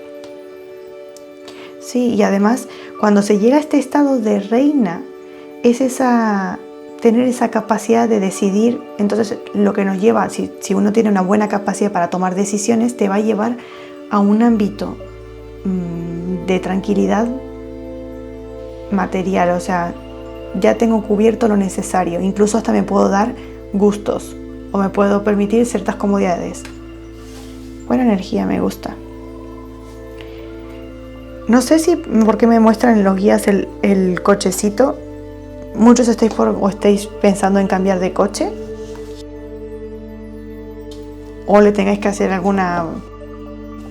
Sí, y además, cuando se llega a este estado de reina, es tener esa capacidad de decidir. Entonces, lo que nos lleva, si uno tiene una buena capacidad para tomar decisiones, te va a llevar a un ámbito de tranquilidad material, o sea, ya tengo cubierto lo necesario, incluso hasta me puedo dar gustos o me puedo permitir ciertas comodidades. Buena energía, me gusta. No sé si porque me muestran en los guías el cochecito. Muchos estáis pensando en cambiar de coche o le tengáis que hacer alguna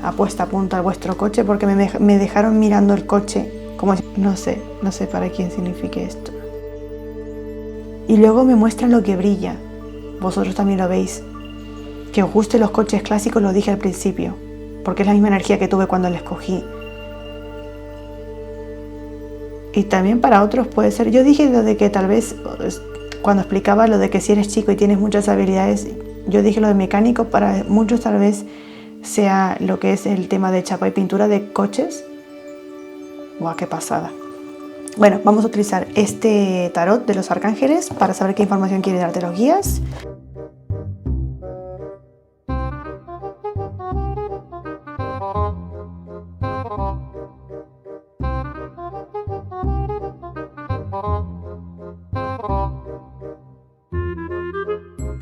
apuesta a punto a vuestro coche, porque me dejaron mirando el coche como no sé para quién signifique esto. Y luego me muestran lo que brilla. Vosotros también lo veis. Que os guste los coches clásicos, lo dije al principio, porque es la misma energía que tuve cuando lo escogí. Y también para otros puede ser. Yo dije lo de que tal vez, cuando explicaba lo de que si eres chico y tienes muchas habilidades, yo dije lo de mecánico, para muchos tal vez sea lo que es el tema de chapa y pintura de coches. ¡Guau, qué pasada! Bueno, vamos a utilizar este tarot de los arcángeles para saber qué información quieren darte los guías.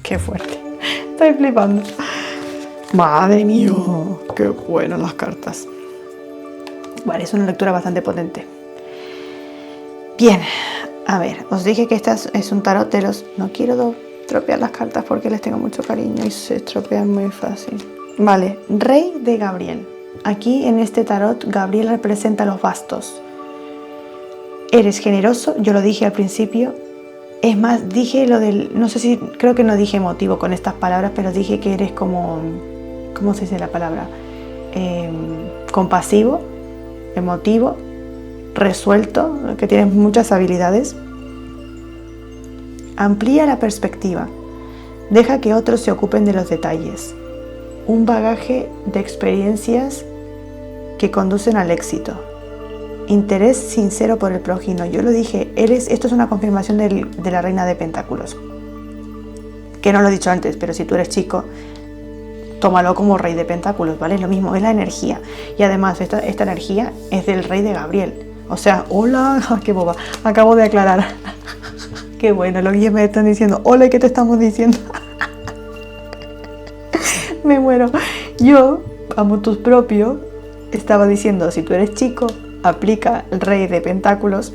¡Qué fuerte! Estoy flipando. ¡Madre mía! ¡Qué buenas las cartas! Vale, es una lectura bastante potente. Bien, a ver, os dije que esta es un tarot de los... No quiero tropear las cartas porque les tengo mucho cariño y se estropean muy fácil. Vale, Rey de Gabriel. Aquí en este tarot, Gabriel representa los bastos. Eres generoso, yo lo dije al principio. Es más, dije lo del... No sé si... Creo que no dije emotivo con estas palabras, pero dije que eres como... ¿Cómo se dice la palabra? Compasivo, emotivo, resuelto, que tienes muchas habilidades. Amplía la perspectiva. Deja que otros se ocupen de los detalles. Un bagaje de experiencias que conducen al éxito. Interés sincero por el prójimo. Yo lo dije, esto es una confirmación de la reina de pentáculos. Que no lo he dicho antes, pero si tú eres chico, tómalo como rey de pentáculos, ¿vale? Es lo mismo, es la energía. Y además, esta energía es del rey de Gabriel. O sea, hola, qué boba, acabo de aclarar. Qué bueno, los guías me están diciendo, hola, ¿qué te estamos diciendo? Me muero. Yo, a motus propio, estaba diciendo, si tú eres chico, aplica el rey de pentáculos.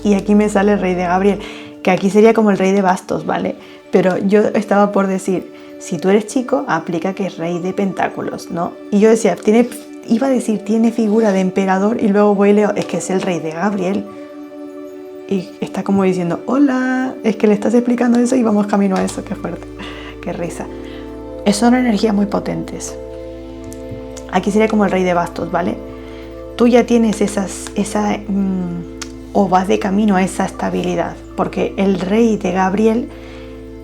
Y aquí me sale el rey de Gabriel, que aquí sería como el rey de bastos, ¿vale? Pero yo estaba por decir, si tú eres chico, aplica que es rey de pentáculos, ¿no? Y yo decía, iba a decir, tiene figura de emperador, y luego voy y leo, es que es el rey de Gabriel. Y está como diciendo, hola, es que le estás explicando eso y vamos camino a eso, qué fuerte, qué risa. Son energías muy potentes. Aquí sería como el rey de bastos, ¿vale? Tú ya tienes o vas de camino a esa estabilidad, porque el rey de Gabriel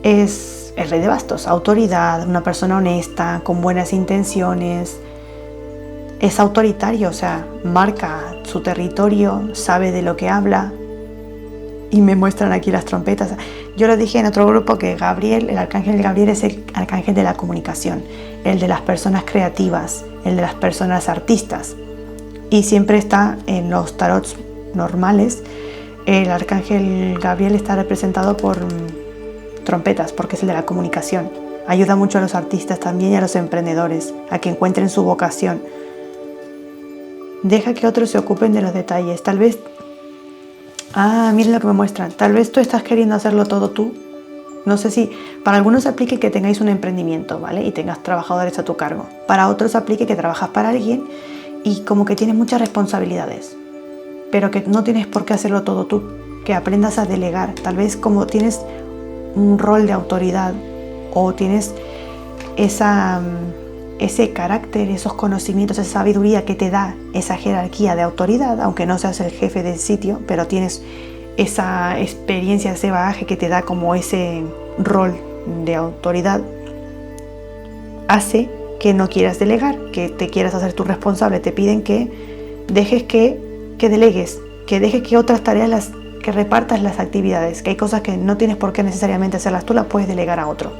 es el rey de bastos, autoridad, una persona honesta, con buenas intenciones. Es autoritario, o sea, marca su territorio, sabe de lo que habla. Y me muestran aquí las trompetas. Yo lo dije en otro grupo que Gabriel, el arcángel Gabriel, es el arcángel de la comunicación, el de las personas creativas, el de las personas artistas. Y siempre está en los tarots normales, el arcángel Gabriel está representado por trompetas, porque es el de la comunicación. Ayuda mucho a los artistas también y a los emprendedores a que encuentren su vocación. Deja que otros se ocupen de los detalles. Tal vez... miren lo que me muestran. Tal vez tú estás queriendo hacerlo todo tú. No sé si para algunos aplique que tengáis un emprendimiento, ¿vale? Y tengas trabajadores a tu cargo. Para otros aplique que trabajas para alguien y como que tienes muchas responsabilidades, pero que no tienes por qué hacerlo todo tú. Que aprendas a delegar. Tal vez como tienes un rol de autoridad o tienes ese carácter, esos conocimientos, esa sabiduría que te da esa jerarquía de autoridad, aunque no seas el jefe del sitio, pero tienes esa experiencia, ese bagaje que te da como ese rol de autoridad, hace que no quieras delegar, que te quieras hacer tú responsable. Te piden que dejes que delegues, que dejes que otras tareas que repartas las actividades, que hay cosas que no tienes por qué necesariamente hacerlas tú, las puedes delegar a otro.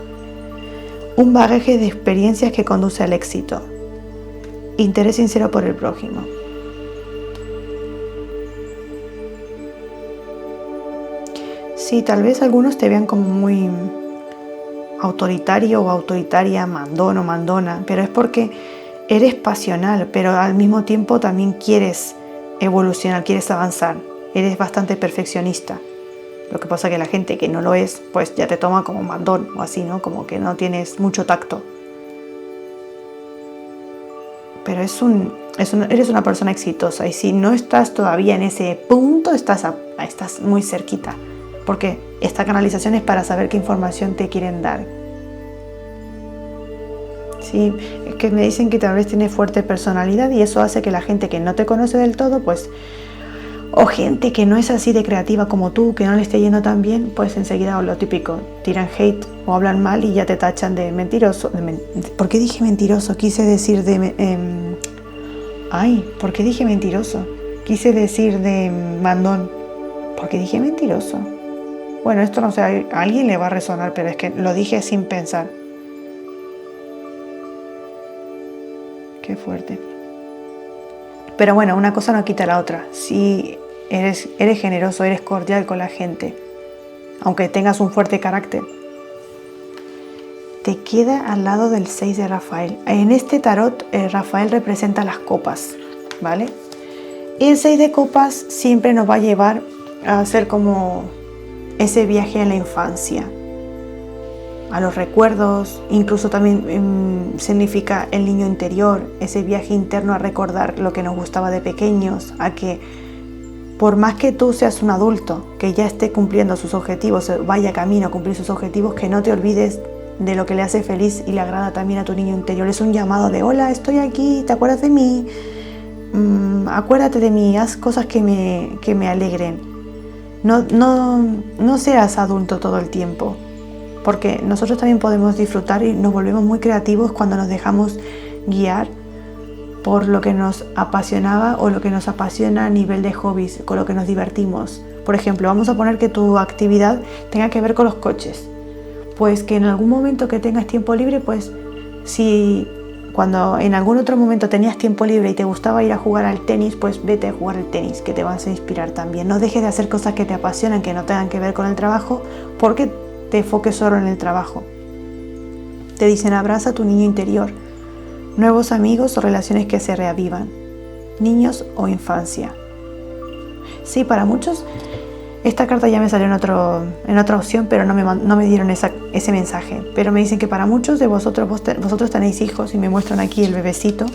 Un bagaje de experiencias que conduce al éxito. Interés sincero por el prójimo. Sí, tal vez algunos te vean como muy autoritario o autoritaria, mandón o mandona, pero es porque eres pasional, pero al mismo tiempo también quieres evolucionar, quieres avanzar, eres bastante perfeccionista. Lo que pasa es que la gente que no lo es, pues ya te toma como mandón o así, ¿no? Como que no tienes mucho tacto. Pero eres una persona exitosa, y si no estás todavía en ese punto, estás muy cerquita. Porque esta canalización es para saber qué información te quieren dar. Sí, es que me dicen que tal vez tienes fuerte personalidad, y eso hace que la gente que no te conoce del todo, pues, o gente que no es así de creativa como tú, que no le esté yendo tan bien, pues enseguida, lo típico, tiran hate o hablan mal y ya te tachan de mentiroso. ¿Por qué dije mentiroso? Quise decir ¿por qué dije mentiroso? Quise decir de mandón. ¿Por qué dije mentiroso? Bueno, esto no sé, a alguien le va a resonar, pero es que lo dije sin pensar. Qué fuerte. Pero bueno, una cosa no quita la otra. Si eres generoso, eres cordial con la gente, aunque tengas un fuerte carácter, te queda al lado del 6 de Rafael. En este tarot, Rafael representa las copas, ¿vale? Y el 6 de copas siempre nos va a llevar a hacer como ese viaje a la infancia, a los recuerdos, incluso también significa el niño interior, ese viaje interno a recordar lo que nos gustaba de pequeños, a que por más que tú seas un adulto que ya esté cumpliendo sus objetivos, vaya camino a cumplir sus objetivos, que no te olvides de lo que le hace feliz y le agrada también a tu niño interior. Es un llamado de: hola, estoy aquí, ¿te acuerdas de mí? Acuérdate de mí, haz cosas que me alegren. No seas adulto todo el tiempo, porque nosotros también podemos disfrutar y nos volvemos muy creativos cuando nos dejamos guiar por lo que nos apasionaba o lo que nos apasiona a nivel de hobbies, con lo que nos divertimos. Por ejemplo, vamos a poner que tu actividad tenga que ver con los coches. Pues que en algún momento que tengas tiempo libre, pues si cuando en algún otro momento tenías tiempo libre y te gustaba ir a jugar al tenis, pues vete a jugar al tenis, que te vas a inspirar también. No dejes de hacer cosas que te apasionan, que no tengan que ver con el trabajo, porque te enfoques solo en el trabajo. Te dicen: abraza a tu niño interior, nuevos amigos o relaciones que se reavivan, niños o infancia. Sí, para muchos, esta carta ya me salió en otra opción, pero no me dieron ese mensaje. Pero me dicen que para muchos de vosotros tenéis hijos, y me muestran aquí el bebecito.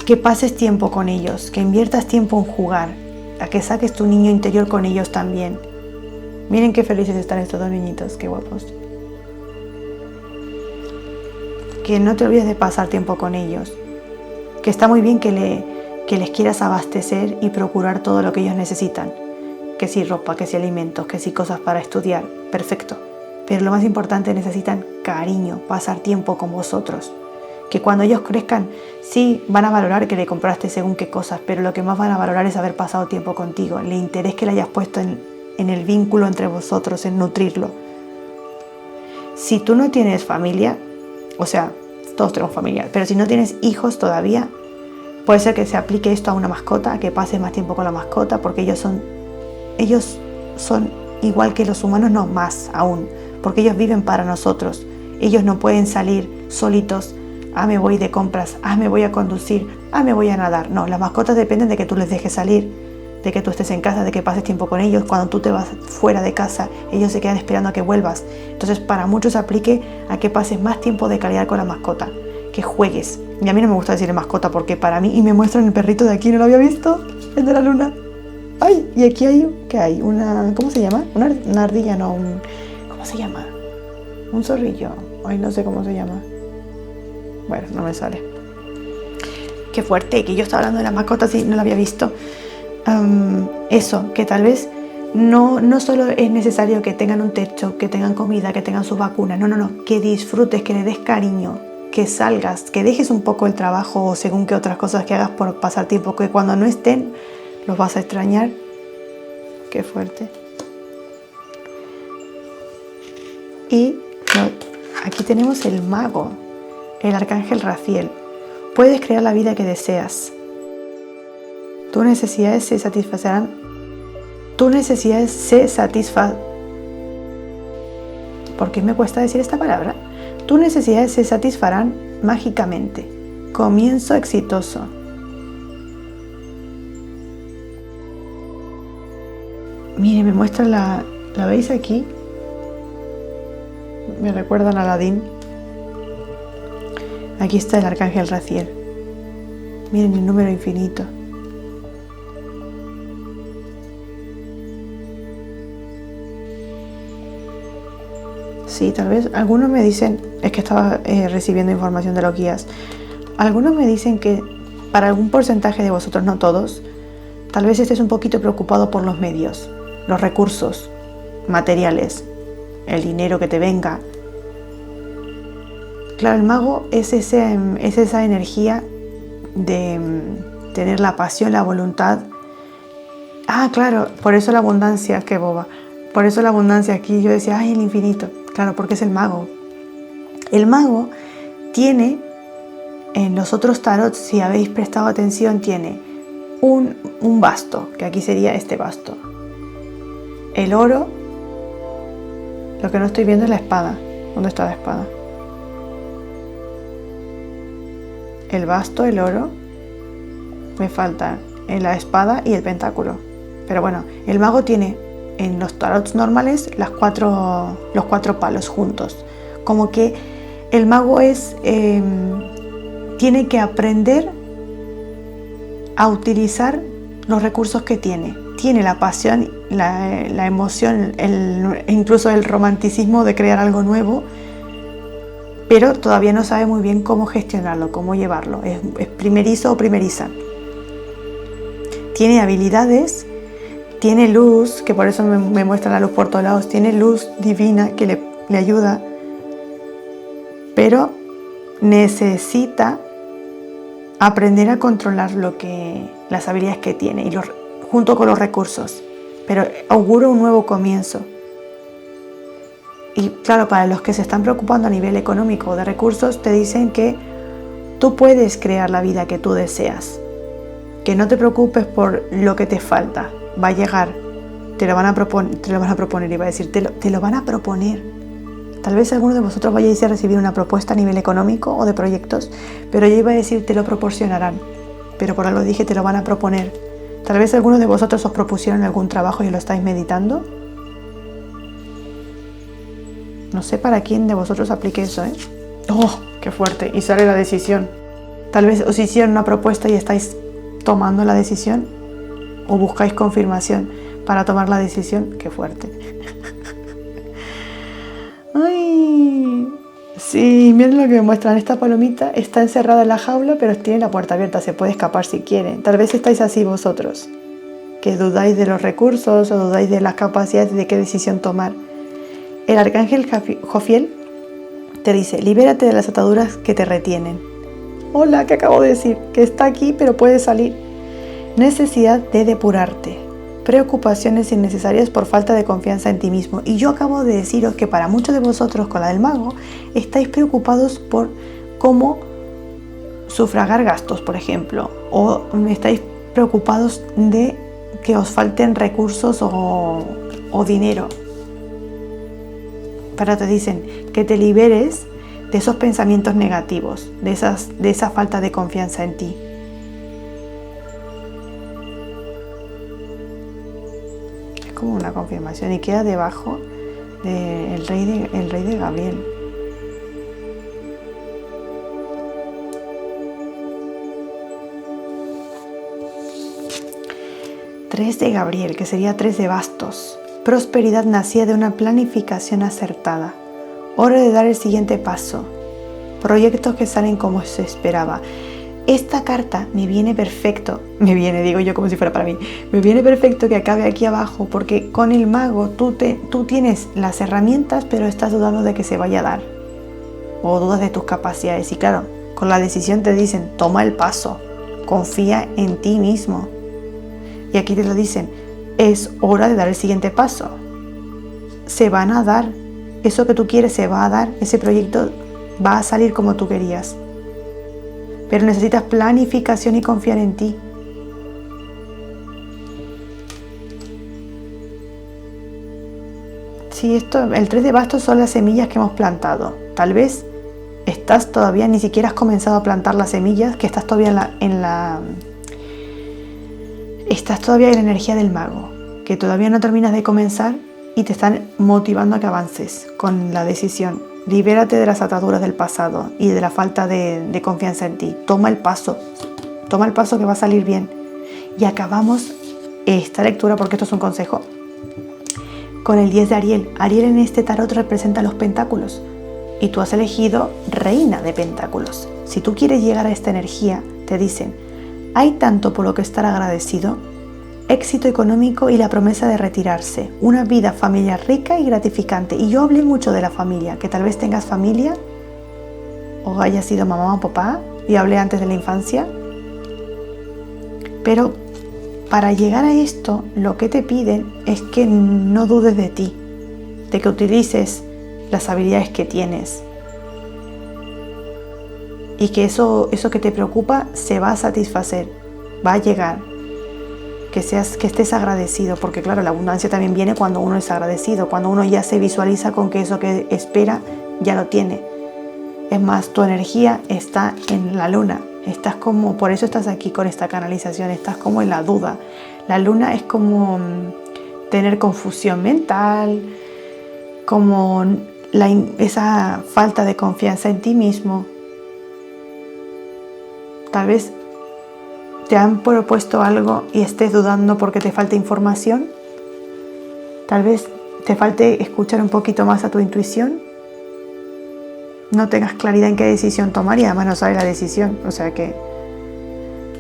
Que pases tiempo con ellos, que inviertas tiempo en jugar, a que saques tu niño interior con ellos también. Miren qué felices están estos dos niñitos, qué guapos. Que no te olvides de pasar tiempo con ellos. Que está muy bien que les quieras abastecer y procurar todo lo que ellos necesitan. Que si ropa, que si alimentos, que si cosas para estudiar, perfecto. Pero lo más importante, necesitan cariño, pasar tiempo con vosotros. Que cuando ellos crezcan, sí van a valorar que le compraste según qué cosas, pero lo que más van a valorar es haber pasado tiempo contigo, el interés que le hayas puesto en el vínculo entre vosotros, en nutrirlo. Si tú no tienes familia, o sea, todos tenemos familia, pero si no tienes hijos todavía, puede ser que se aplique esto a una mascota, que pases más tiempo con la mascota, porque ellos son igual que los humanos, no más aún, porque ellos viven para nosotros. Ellos no pueden salir solitos: me voy de compras, me voy a conducir, me voy a nadar. No, las mascotas dependen de que tú les dejes salir, de que tú estés en casa, de que pases tiempo con ellos. Cuando tú te vas fuera de casa, ellos se quedan esperando a que vuelvas. Entonces, para muchos aplique a que pases más tiempo de calidad con la mascota, que juegues. Y a mí no me gusta decir mascota, porque para mí, y me muestran el perrito de aquí, no lo había visto, el de la luna. Ay, y aquí hay, ¿qué hay? ¿Cómo se llama? Una ardilla, no, ¿cómo se llama? Un zorrillo. Ay, no sé cómo se llama. Bueno, no me sale. Qué fuerte, que yo estaba hablando de las mascotas y no la había visto. Eso, que tal vez no solo es necesario que tengan un techo, que tengan comida, que tengan sus vacunas. No. Que disfrutes, que le des cariño, que salgas, que dejes un poco el trabajo o según qué otras cosas que hagas por pasar tiempo, que cuando no estén los vas a extrañar. Qué fuerte. Y aquí tenemos el mago, el arcángel Raziel. Puedes crear la vida que deseas. Tus necesidades se satisfacerán. ¿Por qué me cuesta decir esta palabra? Tus necesidades se satisfarán mágicamente. Comienzo exitoso. Mire, me muestra ¿la veis aquí? Me recuerdan a Aladín. Aquí está el arcángel Raziel. Miren el número infinito. Sí, tal vez algunos me dicen, es que estaba recibiendo información de los guías. Algunos me dicen que para algún porcentaje de vosotros, no todos, tal vez estés un poquito preocupado por los medios, los recursos materiales, el dinero que te venga. Claro, el mago es esa energía de tener la pasión, la voluntad. Ah, claro, por eso la abundancia, qué boba. Por eso la abundancia aquí, yo decía, ay, el infinito. Claro, porque es el mago. El mago tiene, en los otros tarots, si habéis prestado atención, tiene un basto, que aquí sería este basto. El oro, lo que no estoy viendo es la espada. ¿Dónde está la espada? El basto, el oro, me faltan la espada y el pentáculo. Pero bueno, el mago tiene en los tarots normales los cuatro palos juntos. Como que el mago tiene que aprender a utilizar los recursos que tiene. Tiene la pasión, la emoción, incluso el romanticismo de crear algo nuevo, pero todavía no sabe muy bien cómo gestionarlo, cómo llevarlo. Es primerizo o primeriza. Tiene habilidades, tiene luz, que por eso me muestra la luz por todos lados, tiene luz divina que le ayuda, pero necesita aprender a controlar las habilidades que tiene junto con los recursos. Pero auguro un nuevo comienzo. Y claro, para los que se están preocupando a nivel económico o de recursos, te dicen que tú puedes crear la vida que tú deseas. Que no te preocupes por lo que te falta. Va a llegar. Te lo van a proponer, iba a decir, te lo van a proponer. Tal vez alguno de vosotros vayáis a recibir una propuesta a nivel económico o de proyectos, pero yo iba a decir, te lo proporcionarán. Pero por algo dije, te lo van a proponer. Tal vez algunos de vosotros os propusieron algún trabajo y lo estáis meditando. No sé para quién de vosotros aplique eso, ¿eh? ¡Oh, qué fuerte! Y sale la decisión. Tal vez os hicieron una propuesta y estáis tomando la decisión o buscáis confirmación para tomar la decisión. ¡Qué fuerte! ¡Ay! Sí, miren lo que me muestran. Esta palomita está encerrada en la jaula, pero tiene la puerta abierta. Se puede escapar si quiere. Tal vez estáis así vosotros, que dudáis de los recursos o dudáis de las capacidades de qué decisión tomar. El arcángel Jofiel te dice, libérate de las ataduras que te retienen. Hola, ¿qué acabo de decir? Que está aquí, pero puede salir. Necesidad de depurarte. Preocupaciones innecesarias por falta de confianza en ti mismo. Y yo acabo de deciros que para muchos de vosotros, con la del mago, estáis preocupados por cómo sufragar gastos, por ejemplo. O estáis preocupados de que os falten recursos o dinero. Pero te dicen que te liberes de esos pensamientos negativos, de esa falta de confianza en ti. Es como una confirmación y queda debajo del rey de Gabriel. Tres de Gabriel, que sería 3 de bastos. Prosperidad nacida de una planificación acertada. Hora de dar el siguiente paso. Proyectos que salen como se esperaba. Esta carta me viene perfecto, digo yo como si fuera para mí, me viene perfecto que acabe aquí abajo, porque con el mago tú tienes las herramientas, pero estás dudando de que se vaya a dar, o dudas de tus capacidades. Y claro, con la decisión te dicen, toma el paso, confía en ti mismo. Y aquí te lo dicen, es hora de dar el siguiente paso. Se van a dar, eso que tú quieres se va a dar, ese proyecto va a salir como tú querías. Pero necesitas planificación y confiar en ti. Sí, el 3 de bastos son las semillas que hemos plantado. Tal vez estás todavía, ni siquiera has comenzado a plantar las semillas, que estás todavía estás todavía en la energía del mago, que todavía no terminas de comenzar y te están motivando a que avances con la decisión. Libérate de las ataduras del pasado y de la falta de confianza en ti. Toma el paso que va a salir bien. Y acabamos esta lectura, porque esto es un consejo, con el 10 de Ariel. Ariel en este tarot representa los pentáculos y tú has elegido reina de pentáculos. Si tú quieres llegar a esta energía, te dicen, hay tanto por lo que estar agradecido, éxito económico y la promesa de retirarse, una vida familiar rica y gratificante. Y yo hablé mucho de la familia, que tal vez tengas familia o hayas sido mamá o papá, y hablé antes de la infancia. Pero para llegar a esto, lo que te piden es que no dudes de ti, de que utilices las habilidades que tienes y que eso que te preocupa se va a satisfacer, va a llegar. Que estés agradecido, porque claro, la abundancia también viene cuando uno es agradecido, cuando uno ya se visualiza con que eso que espera ya lo tiene. Es más, tu energía está en la luna, por eso estás aquí con esta canalización, estás como en la duda. La luna es como tener confusión mental, como esa falta de confianza en ti mismo. Tal vez te han propuesto algo y estés dudando porque te falta información. Tal vez te falte escuchar un poquito más a tu intuición. No tengas claridad en qué decisión tomar y además no sabes la decisión. O sea que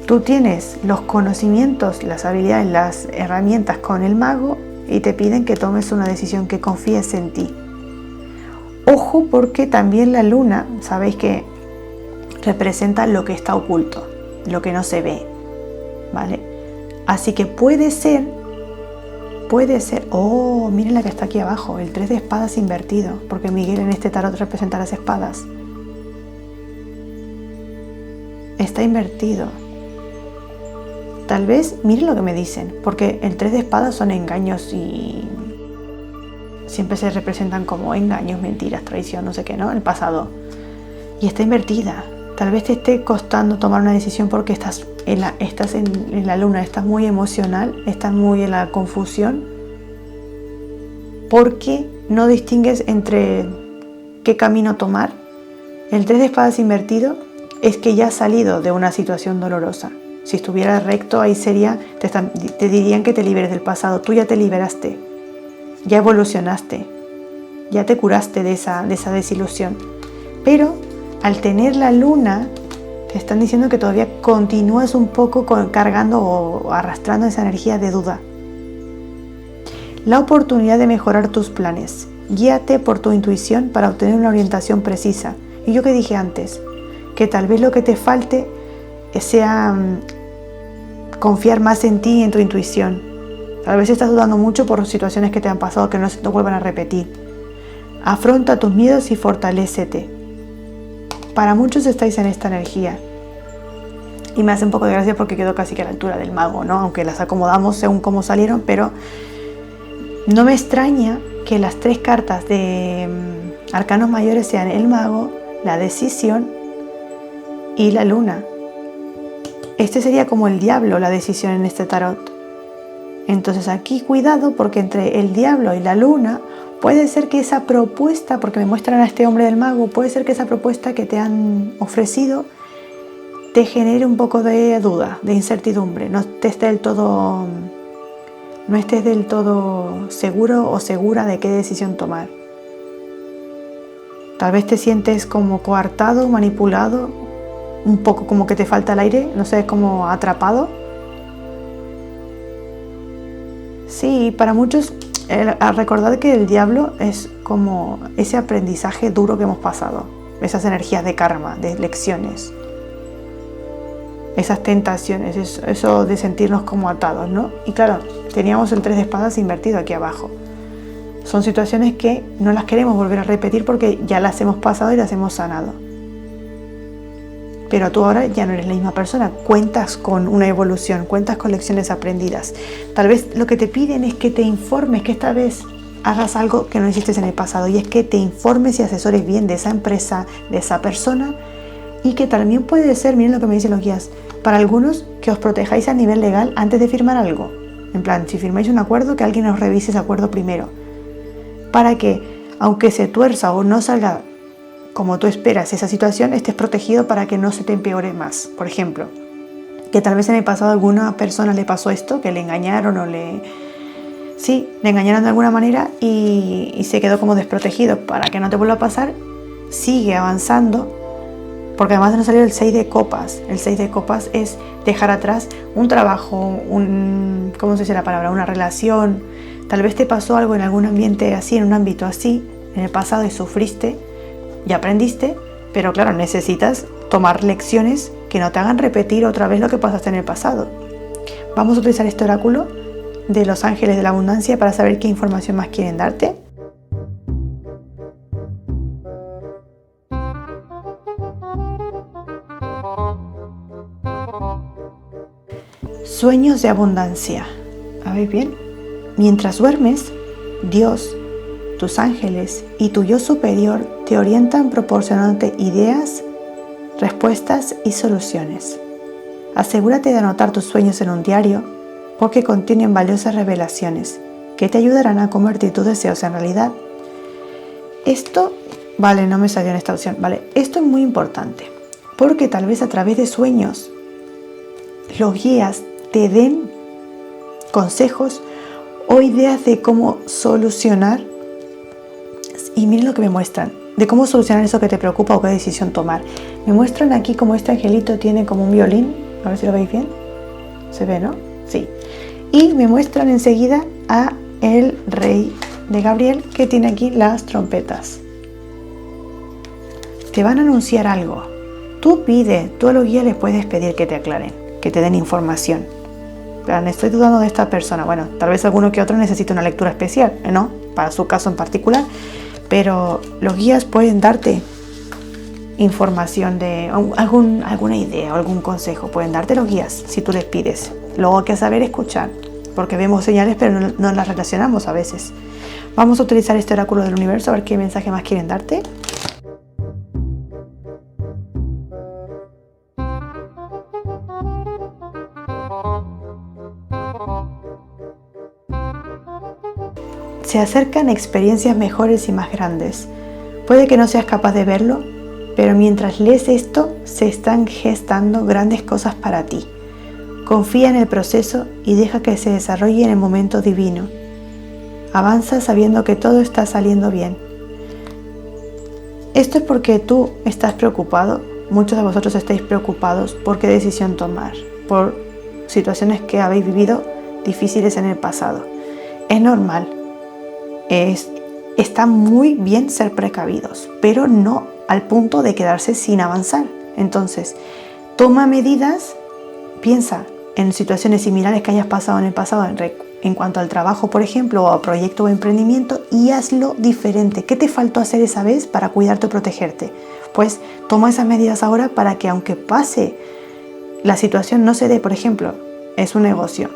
tú tienes los conocimientos, las habilidades, las herramientas con el mago y te piden que tomes una decisión, que confíes en ti. Ojo, porque también la luna, sabéis que representa lo que está oculto, lo que no se ve. ¿Vale? Así que puede ser, oh, miren la que está aquí abajo, el 3 de espadas invertido, porque Miguel en este tarot representa las espadas. Está invertido. Tal vez, miren lo que me dicen, porque el 3 de espadas son engaños y siempre se representan como engaños, mentiras, traición, no sé qué, ¿no? El pasado. Y está invertida. Tal vez te esté costando tomar una decisión porque estás en la luna, estás muy emocional, estás muy en la confusión, porque no distingues entre qué camino tomar. El 3 de espadas invertido es que ya has salido de una situación dolorosa. Si estuviera recto, ahí sería, te dirían que te liberes del pasado. Tú ya te liberaste, ya evolucionaste, ya te curaste de esa desilusión. Pero al tener la luna, te están diciendo que todavía continúas un poco cargando o arrastrando esa energía de duda. La oportunidad de mejorar tus planes. Guíate por tu intuición para obtener una orientación precisa. Y yo que dije antes, que tal vez lo que te falte sea confiar más en ti y en tu intuición. Tal vez estás dudando mucho por situaciones que te han pasado que no se te vuelvan a repetir. Afronta tus miedos y fortalécete. Para muchos estáis en esta energía. Y me hace un poco de gracia porque quedó casi que a la altura del mago, ¿no? Aunque las acomodamos según cómo salieron, pero no me extraña que las 3 cartas de arcanos mayores sean el mago, la decisión y la luna. Este sería como el diablo, la decisión en este tarot. Entonces aquí cuidado, porque entre el diablo y la luna puede ser que esa propuesta, porque me muestran a este hombre del mago, puede ser que esa propuesta que te han ofrecido te genere un poco de duda, de incertidumbre, no estés del todo seguro o segura de qué decisión tomar. Tal vez te sientes como coartado, manipulado, un poco como que te falta el aire, no sé, como atrapado. Sí, para muchos, al recordar que el diablo es como ese aprendizaje duro que hemos pasado, esas energías de karma, de lecciones, esas tentaciones, eso de sentirnos como atados, ¿no? Y claro, teníamos el 3 de espadas invertido aquí abajo. Son situaciones que no las queremos volver a repetir porque ya las hemos pasado y las hemos sanado. Pero tú ahora ya no eres la misma persona, cuentas con una evolución, cuentas con lecciones aprendidas. Tal vez lo que te piden es que te informes, que esta vez hagas algo que no hiciste en el pasado, y es que te informes y asesores bien de esa empresa, de esa persona, y que también puede ser, miren lo que me dicen los guías, para algunos que os protejáis a nivel legal antes de firmar algo. En plan, si firmáis un acuerdo, que alguien os revise ese acuerdo primero, para que, aunque se tuerza o no salga como tú esperas esa situación, estés protegido para que no se te empeore más. Por ejemplo, que tal vez en el pasado a alguna persona le pasó esto, que le engañaron o le engañaron de alguna manera y se quedó como desprotegido. Para que no te vuelva a pasar, sigue avanzando, porque además nos salió el 6 de copas. El 6 de copas es dejar atrás un trabajo, ¿cómo se dice la palabra? Una relación. Tal vez te pasó algo en algún ambiente así, en un ámbito así, en el pasado, y sufriste y aprendiste, pero claro, necesitas tomar lecciones que no te hagan repetir otra vez lo que pasaste en el pasado. Vamos a utilizar este oráculo de los ángeles de la abundancia para saber qué información más quieren darte. Sueños de abundancia. A ver bien. Mientras duermes, Dios, tus ángeles y tu yo superior te orientan proporcionándote ideas, respuestas y soluciones. Asegúrate de anotar tus sueños en un diario porque contienen valiosas revelaciones que te ayudarán a convertir tus deseos en realidad. Esto, no me salió en esta opción, esto es muy importante porque tal vez a través de sueños los guías te den consejos o ideas de cómo solucionar. Y miren lo que me muestran, de cómo solucionar eso que te preocupa o qué decisión tomar. Me muestran aquí como este angelito tiene como un violín, a ver si lo veis bien. ¿Se ve, no? Sí. Y me muestran enseguida a el rey de Gabriel, que tiene aquí las trompetas. Te van a anunciar algo. Tú a los guías les puedes pedir que te aclaren, que te den información. Estoy dudando de esta persona. Bueno, tal vez alguno que otro necesite una lectura especial, ¿no? Para su caso en particular. Pero los guías pueden darte información de alguna idea o algún consejo. Pueden darte los guías si tú les pides. Luego hay que saber escuchar, porque vemos señales pero no las relacionamos a veces. Vamos a utilizar este oráculo del universo a ver qué mensaje más quieren darte. Se acercan experiencias mejores y más grandes. Puede que no seas capaz de verlo, pero mientras lees esto, se están gestando grandes cosas para ti. Confía en el proceso y deja que se desarrolle en el momento divino. Avanza sabiendo que todo está saliendo bien. Esto es porque tú estás preocupado, muchos de vosotros estáis preocupados por qué decisión tomar, por situaciones que habéis vivido difíciles en el pasado. Es normal. Está muy bien ser precavidos, pero no al punto de quedarse sin avanzar. Entonces, toma medidas, piensa en situaciones similares que hayas pasado en el pasado en cuanto al trabajo, por ejemplo, o a proyecto o emprendimiento, y hazlo diferente. ¿Qué te faltó hacer esa vez para cuidarte o protegerte? Pues toma esas medidas ahora para que, aunque pase la situación, no se dé. Por ejemplo, es un negocio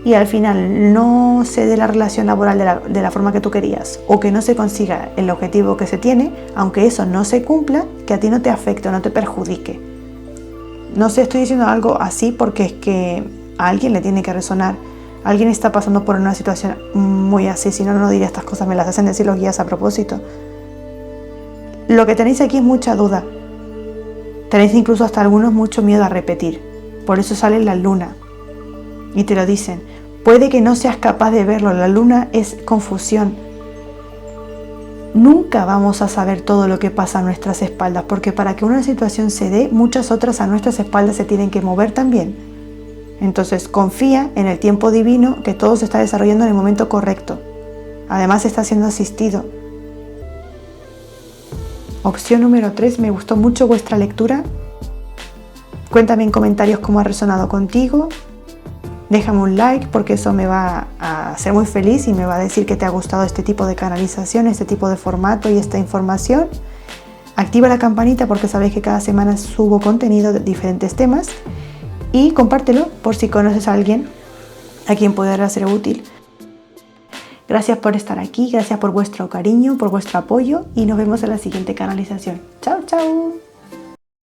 y al final no se dé la relación laboral de la forma que tú querías, o que no se consiga el objetivo que se tiene, aunque eso no se cumpla, que a ti no te afecte o no te perjudique. No sé, estoy diciendo algo así porque es que a alguien le tiene que resonar. Alguien está pasando por una situación muy así, si no, no diría estas cosas, me las hacen decir los guías a propósito. Lo que tenéis aquí es mucha duda. Tenéis incluso hasta algunos mucho miedo a repetir. Por eso sale la luna y te lo dicen. Puede que no seas capaz de verlo, la luna es confusión. nunca vamos a saber todo lo que pasa a nuestras espaldas, porque para que una situación se dé, muchas otras a nuestras espaldas se tienen que mover también. Entonces confía en el tiempo divino, que todo se está desarrollando en el momento correcto. Además está siendo asistido. Opción número 3, me gustó mucho vuestra lectura. Cuéntame en comentarios cómo ha resonado contigo. Déjame un like porque eso me va a hacer muy feliz y me va a decir que te ha gustado este tipo de canalización, este tipo de formato y esta información. Activa la campanita porque sabéis que cada semana subo contenido de diferentes temas. Y compártelo por si conoces a alguien a quien pueda ser útil. Gracias por estar aquí, gracias por vuestro cariño, por vuestro apoyo y nos vemos en la siguiente canalización. ¡Chao, chao!